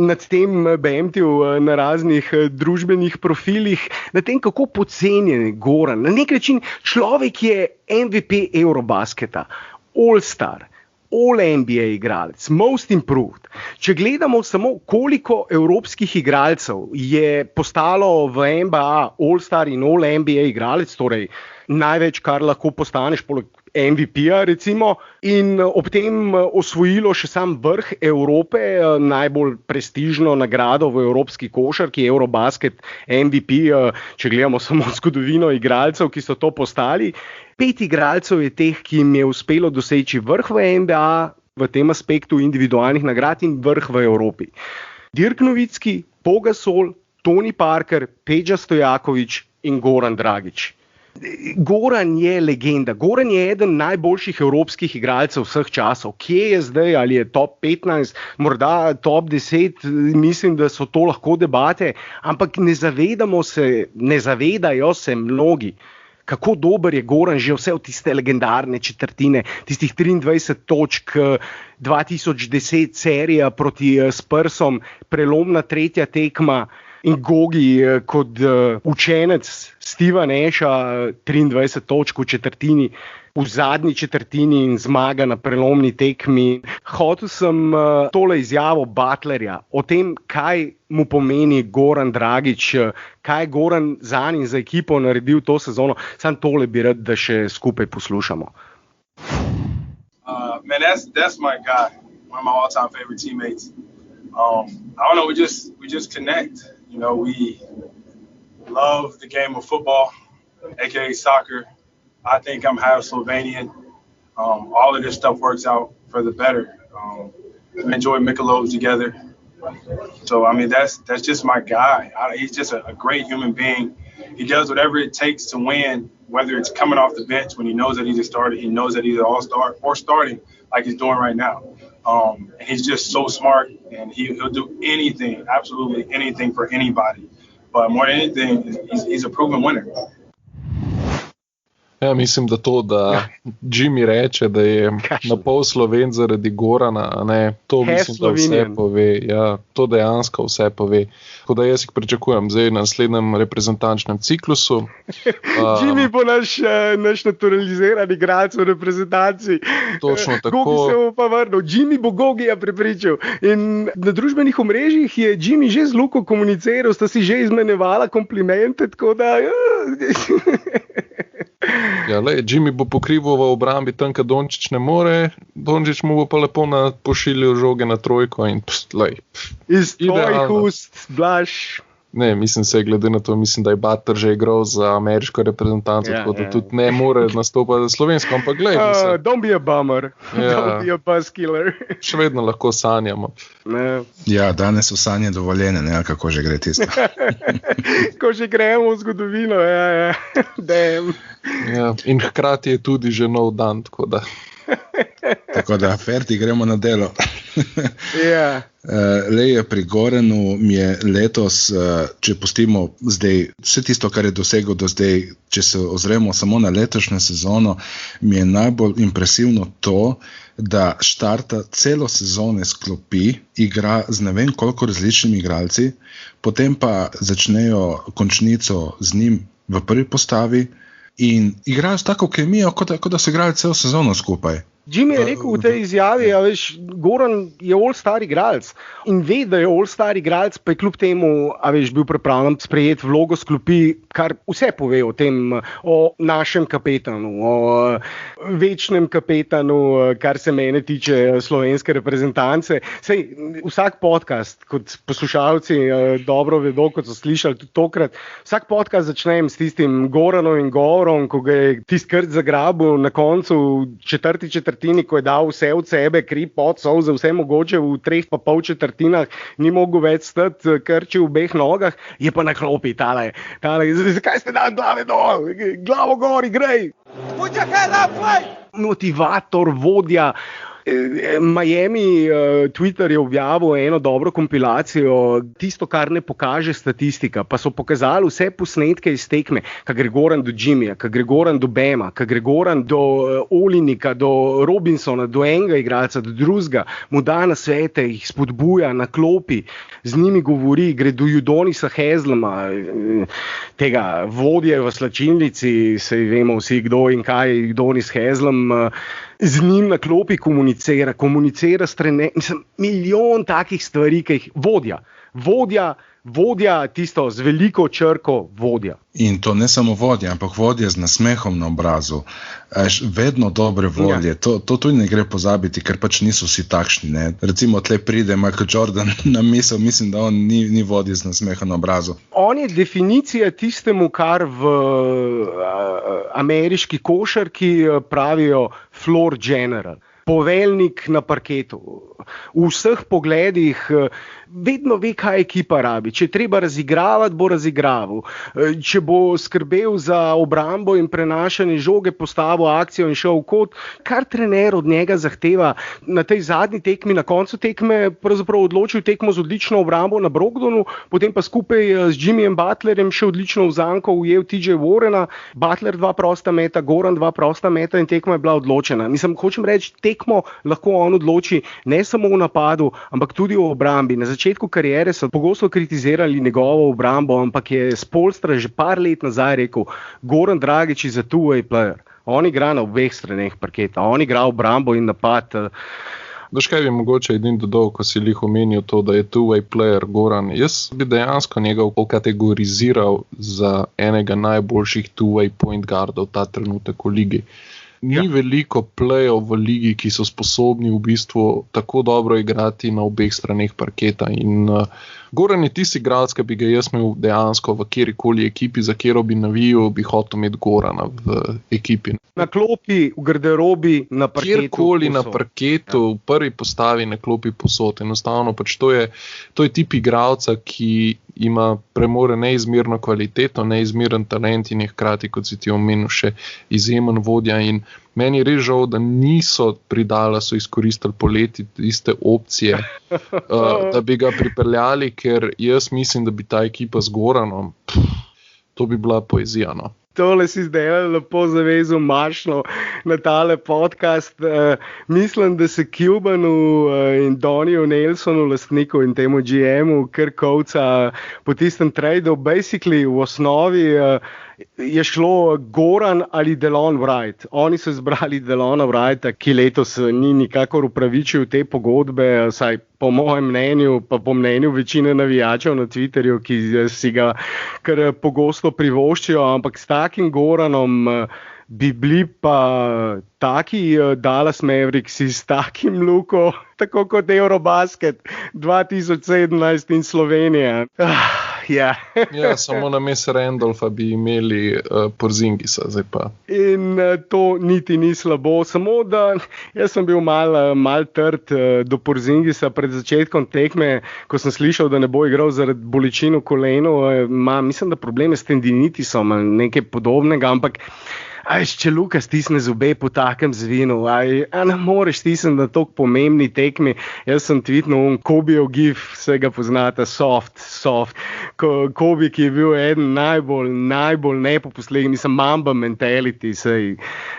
nad tem bemtil na raznih družbenih profilih, na tem, kako pocenjen je Goran. Na nek način človek je MVP Eurobasketa, All-Star, All-NBA igralec, Most Improved. Če gledamo samo, koliko evropskih igralcev je postalo v NBA All-Star in All-NBA igralec, torej največ, kar lahko postaneš poleg MVP-ja recimo, in ob tem osvojilo še sam vrh Evrope, najbolj prestižno nagrado v evropski košarki, Eurobasket MVP, če gledamo samo zgodovino igralcev, ki so to postali. 5 igralcev je teh, ki jim je uspelo doseči vrh v NBA v tem aspektu individualnih nagrad in vrh v Evropi. Dirk Nowitzki, Pau Gasol, Tony Parker, Peja Stojaković in Goran Dragić. Goran je legenda. Goran je eden najboljših evropskih igralcev vseh časov. Kje je zdaj, ali je top 15, morda top 10, mislim, da so to lahko debate, ampak ne zavedajo se mnogi, kako dober je Goran že vse od tiste legendarne četrtine, tistih 23 točk, 2010 serija proti Spursom, prelomna 3. tekma in Gogi kot učenec Steva Nasha, 23 točk v četrtini, v zadnji četrtini in zmaga na prelomni tekmi. Hotel sem tole izjavo Butlerja o tem, kaj mu pomeni Goran Dragić, kaj je Goran zanj in za ekipo naredil to sezono. Sam tole bi rad, da še skupaj poslušamo. Man, that's my guy, one of my all-time favorite teammates. I don't know, we just connect. You know, we love the game of football, aka soccer. I think I'm half Slovenian. All of this stuff works out for the better. We enjoy Michelob's together. So, I mean, that's just my guy. He's just a great human being. He does whatever it takes to win, whether it's coming off the bench when he knows that he's a starter, he knows that he's an all-star, or starting like he's doing right now. And he's just so smart, and he'll do anything, absolutely anything for anybody. But more than anything, he's a proven winner. Ja, mislim, da to, da Jimmy reče, da je na pol Sloven zaradi Gorana, ne, to mislim, da vse pove. Ja, to dejansko vse pove. Tako da jaz jih pričakujem zdaj na naslednjem reprezentančnem ciklusu. Jimmy bo naš naturaliziran igralec v reprezentanci. Točno tako. Gogi se bo pa vrnil. Jimmy bo Gogija prepričal. In na družbenih omrežjih je Jimmy že z Luko komuniciral, sta si že izmenjevala komplimente, tako da... Ja, Jimmy bo pokrival v obrambi tam, kad Dončić ne more, Dončić mu bo pa lepo pošiljal žoge na trojko in iz tvojih ust, Blaž. Ne, mislim se, glede na to, mislim, da je Butler že igral za ameriško reprezentanco, tako da tudi ne more nastopati za slovensko, ampak glej. Don't be a bummer, don't be a buzz killer. Še vedno lahko sanjamo. Ne. Ja, danes so sanje dovoljene, ne, kako že gre tisto. Ko že gremo v zgodovino, ja. Ja, in hkrati je tudi že nov dan, tako da. Tako da, Ferdi, gremo na delo. Ja. Leje, pri Goranu mi je letos, če pustimo zdaj vse tisto, kar je dosegel do zdaj, če se ozremo samo na letošnjo sezono, mi je najbolj impresivno to, da štarta celo sezone sklopi, igra z ne vem koliko različnimi igralci, potem pa začnejo končnico z njim v prvi postavi in igrajo s tako kemijo, kot da so igrali celo sezono skupaj. Jimmy je rekel v tej izjavi, ja, veš, Goran je all-star igralec in ve, da je all-star igralec, pa je kljub temu, a veš, bil pripravljen sprejeti vlogo sklopi, kar vse pove o tem, o našem kapetanu, o večnem kapetanu, kar se mene tiče slovenske reprezentance. Sej, vsak podcast, kot poslušalci dobro vedo, kot so slišali tudi tokrat, vsak podcast začnem s tistim Goranovim govorom, ko ga je tisti krt zagrabil na koncu četrtini, ko je dal vse od sebe, kri, pot, solze, vse mogoče v 3,5 četrtinah, ni mogel več stati, krči v obeh nogah, je pa na klopi tale, zakaj ste dali glave dol, glavo gor, igrej. Motivator, vodja. Miami Twitter je objavil eno dobro kompilacijo, tisto, kar ne pokaže statistika, pa so pokazali vse posnetke iz tekme, kak gre Goran do Jimmyja, kak gre Goran do Bema, kak gre Goran do Olinika, do Robinsona, do enega igralca, do drugega, mu da na svete, jih spodbuja na klopi, z njimi govori, gre do Udonisa Haslema, tega vodje v slačilnici, saj vemo vsi, kdo in kaj je Udonis Haslem, z njim na klopi komunicira s trenerjem, mislim, milijon takih stvari, ki jih vodja, tisto z veliko črko vodja. In to ne samo vodja, ampak vodja z nasmehom na obrazu. Vedno dobre volje. Ja. To tudi ne gre pozabiti, ker pač niso vsi takšni. Ne? Recimo, tle pride Michael Jordan na misel, mislim, da on ni vodja z nasmehom na obrazu. On je definicija tistemu, kar v ameriški košarki pravijo floor general. Poveljnik na parketu. V vseh pogledih vedno ve, kaj ekipa rabi. Če treba razigravati, bo razigraval. Če bo skrbel za obrambo in prenašanje žoge, postavil akcijo in šel v kot, kar trener od njega zahteva. Na tej zadnji tekmi, na koncu tekme, pravzaprav odločil tekmo z odlično obrambo na Brogdonu, potem pa skupaj z Jimmyjem Butlerjem še odlično v zanko ujel TJ Warrena, Butler 2 prosta meta, Goran 2 prosta meta in tekma je bila odločena. Mislim, hočem reči, tekmo lahko on odloči ne samo v napadu, ampak tudi v obrambi. Na začetku kariere so pogosto kritizirali njegovo obrambo, ampak je Spoelstra že par let nazaj rekel, Goran Dragić is a two-way player. On igra na obeh straneh parketa, on igra obrambo in napad. Daš kaj bi mogoče edin dodal, ko si lih omenil to, da je two-way player Goran. Jaz bi dejansko njega kategoriziral za enega najboljših two-way point guardov ta trenutek v ligi. Ni veliko plejev v ligi, ki so sposobni v bistvu tako dobro igrati na obeh straneh parketa. In Goran je tisti igralec, ki bi ga jaz imel dejansko v kjerikoli ekipi, za katero bi navijal, bi hotel imeti Gorana v ekipi. Na klopi, v garderobi, na parketu. Kjerkoli na parketu, v prvi postavi na klopi posod. Enostavno pač to je tip igralca, ki ima premore neizmerno kvaliteto, neizmeren talent in je hkrati, kot si ti omenil, še izjemen vodja. In meni je res žal, da niso pri Dallasu izkoristili poleti iste opcije, da bi ga pripeljali, ker jaz mislim, da bi ta ekipa z Goranom, to bi bila poezija, no. Tole si zdaj lepo zavezal mašno na tale podcast. Mislim, da se Cubanu in Doniju Nelsonu, lastniku in temu GM-u Krkovca po tistem tradu, basically v osnovi je šlo Goran ali Delon Wright. Oni so izbrali Delona Wrighta, ki letos ni nikakor upravičil te pogodbe, saj po mojem mnenju, pa po mnenju večine navijačev na Twitterju, ki si ga kar pogosto privoščijo, ampak s takim Goranom bi bili pa taki Dallas Mavericks s takim Luko, tako kot Eurobasket 2017 in Slovenija. Ja, samo namesto Randolfa bi imeli Porzingisa, zdaj pa. In to niti ni slabo, samo da jaz sem bil mal trd do Porzingisa pred začetkom tekme, ko sem slišal, da ne bo igral zaradi bolečin v kolenu. Mislim, da probleme s tendinitisom ali nekaj podobnega, ampak če Luka stisne zobe po takem zvinu, ne moreš stisniti na toliko pomembni tekmi. Jaz sem tweetnil Kobejev gif, vse ga poznate, soft. Kobe, ki je bil eden najbolj nepopustljiv, Mamba mentality, sej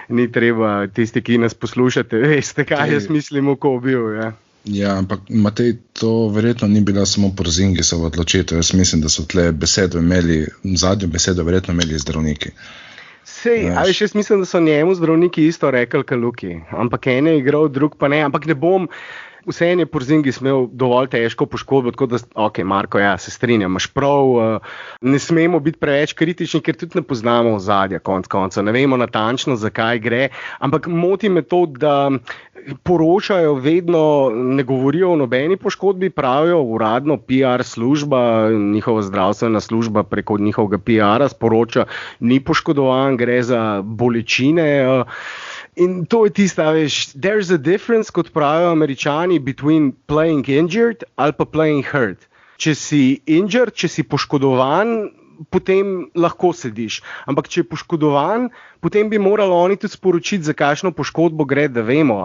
ni treba, tisti, ki nas poslušate, veste, kaj jaz mislim o Kobeju, ja. Ja, ampak Matej, to verjetno ni bila samo Porzingisova odločitev. Jaz mislim, da so tle zadnjo besedo verjetno imeli zdravniki. Jaz mislim, da so njemu zdravniki isto rekli, kot Luki. Ampak en je igral, drug pa ne. Ampak ne bom, vseeno je Porzingis imel dovolj težko poškodbo, tako da, ok, Marko, ja, se strinjam, imaš prav, ne smemo biti preveč kritični, ker tudi ne poznamo ozadja, konec konca, ne vemo natančno, zakaj gre, ampak moti me to, da poročajo vedno, ne govorijo o nobeni poškodbi, pravijo uradno PR služba, njihova zdravstvena služba preko njihovega PR-a sporoča, ni poškodovan, gre za bolečine. In to je tista, veš, there's a difference, kot pravijo Američani, between playing injured ali pa playing hurt. Če si injured, če si poškodovan, potem lahko sediš. Ampak če je poškodovan, potem bi morali oni tudi sporočiti, za kakšno poškodbo gre, da vemo.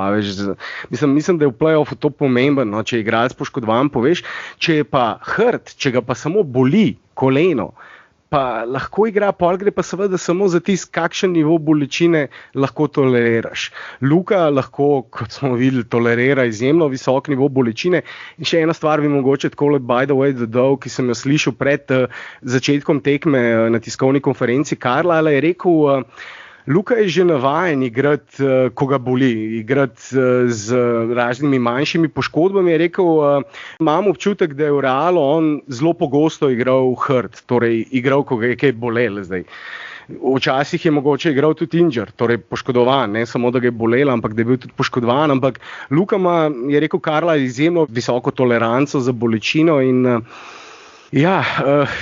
Mislim, da je v play-offu to pomembno, no, če je igralec poškodovan, poveš. Če je pa hurt, če ga pa samo boli koleno, pa lahko igra, pol gre pa seveda samo za tisti, kakšen nivo bolečine lahko toleriraš. Luka lahko, kot smo videli, tolerira izjemno visok nivo bolečine. In še ena stvar bi mogoče takole, by the way, dodal, ki sem jo slišal pred začetkom tekme na tiskovni konferenci Carlisle, je rekel, Luka je že navajen igrati, ko ga boli, igrati z raznimi manjšimi poškodbami. Je rekel, imam občutek, da je v Realu on zelo pogosto igral hurt, torej igral, ko ga je kaj bolelo zdaj. Včasih je mogoče igral tudi injured, torej poškodovan, ne samo da ga je bolelo, ampak da je bil tudi poškodovan. Ampak Luka ima, je rekel Karla, izjemno visoko toleranco za bolečino in ja,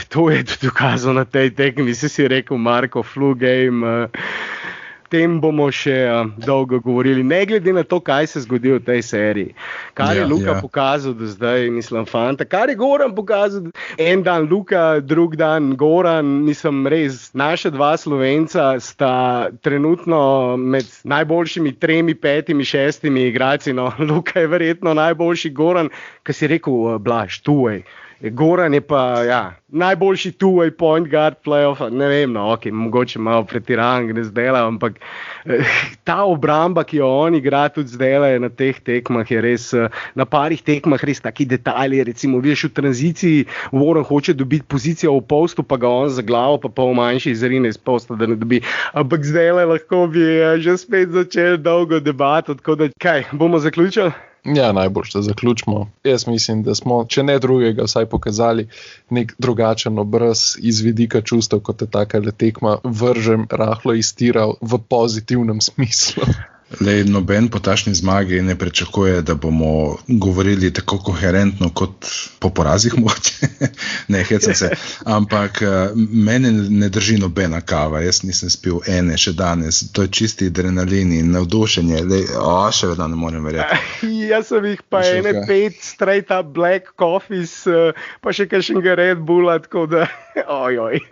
to je tudi dokazal na tej tekmi, si rekel, Marko, flu game, tem bomo še dolgo govorili, ne glede na to, kaj se zgodi v tej seriji. Kar je Luka pokazal do zdaj, mislim, fanta, kar je Goran pokazal, en dan Luka, drug dan Goran, mislim, res, naša dva Slovenca sta trenutno med najboljšimi 3, 5, 6 igralci, no, Luka je verjetno najboljši, Goran, ki si rekel, Blaž, tujej. Goran je pa, ja, najboljši two-way point guard play-offa, ne vem, no, ok, mogoče malo pretiran, ne zdela, ampak ta obramba, ki jo on igra tudi zdela na teh tekmah, je res, na parih tekmah res taki detajli, recimo, vidiš v tranziciji, Warren hoče dobiti pozicijo v postu, pa ga on za glavo, pa pol manjši izrine iz posta, da ne dobi, ampak zdela lahko bi že spet začeli dolgo debato, tako da, kaj, bomo zaključili? Ja, najboljše, da zaključimo. Jaz mislim, da smo, če ne drugega, vsaj pokazali nek drugačen obraz iz vidika čustev, kot je taka tekma, vržem rahlo iztiral v pozitivnem smislu. Lej, noben po takšni zmagi ne pričakuje, da bomo govorili tako koherentno kot po porazih mogoče. Ne, hecam se. Ampak mene ne drži nobena kava. Jaz nisem spil ene še danes. To je čisti adrenalin in navdušenje. Lej, še vedno ne morem verjeti. Jaz sem jih pa ene 5 straight up black coffees, pa še kakšnega Red Bulla, tako da ojoj.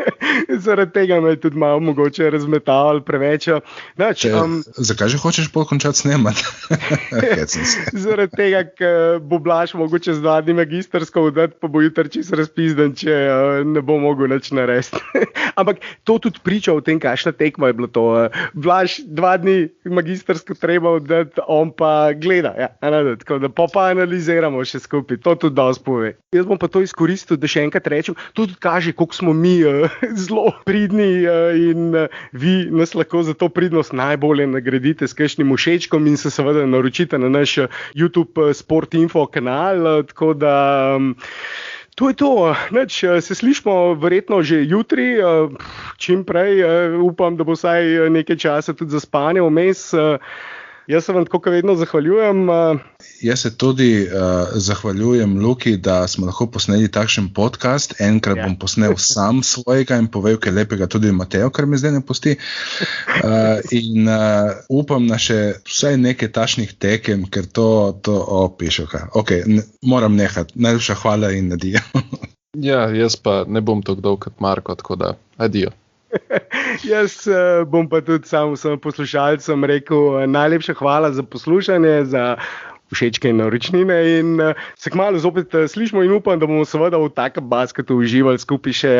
Zaradi tega me je tudi malo mogoče razmetavali preveč. Zakaj že hočeš pol končati snemati? Zaradi tega, ker bo Blaž mogoče z 2 dni magistersko vdati, pa bo jutri čisto razpizden, če ne bo mogel nič narediti. Ampak to tudi priča o tem, kakšna tekma je bilo to. Blaž 2 dni magistersko treba vdati, on pa gleda. Ja, tako da pa analiziramo še skupaj. To tudi dosti pove. Jaz bom pa to izkoristil, da še enkrat rečem, to tudi kaže, koliko smo mi zelo pridni in vi nas lahko za to pridnost najbolje nagradite s kakšnim všečkom in se seveda naročite na naš YouTube Sport Info kanal, tako da to je to. Neč, se slišimo verjetno že jutri, čim prej, upam, da bo vsaj nekaj časa tudi za spanje vmes. Jaz se vam tako kot vedno zahvaljujem. Jaz se tudi zahvaljujem Luki, da smo lahko posneli takšen podcast. Enkrat bom posnel sam svojega in povedal kaj lepega tudi Matejo, kar me zdaj ne pusti. In upam na še vsaj nekaj takšnih tekem, ker to piše. Ok, moram nehati. Najlepša hvala in adijo. Ja, jaz pa ne bom tako dolg kot Marko, tako da adijo. Jaz bom pa tudi sam vsem poslušalcem rekel najlepša hvala za poslušanje, za všečke in naročnine in se kmalu zopet slišimo in upam, da bomo seveda v takem basketu uživali skupaj še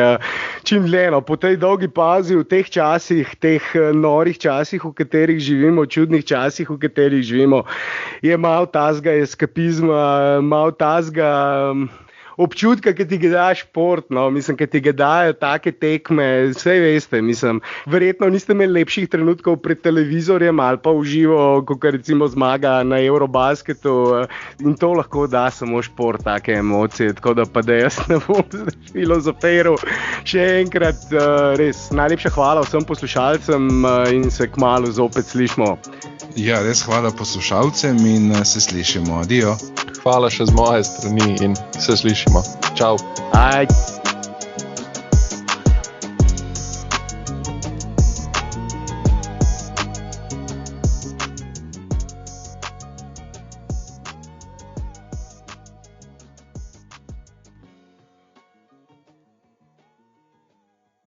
čim dlje. Po tej dolgi pauzi, v teh časih, teh norih časih, v katerih živimo, čudnih časih, v katerih živimo, je malo tazga eskapizma, malo tazga občutka, ki ti ga da šport, mislim, ki ti ga dajo take tekme, vse veste, mislim, verjetno niste imeli lepših trenutkov pred televizorjem ali pa v živo, kot recimo zmaga na Eurobasketu in to lahko da samo šport, take emocije, tako da pa da jaz ne bom filozofiral. Še enkrat res najlepša hvala vsem poslušalcem in se kmalu zopet slišimo. Ja, res hvala poslušalcem in se slišimo. Adijo. Hvala še z moje strani in se slišimo. Čau. Ajde.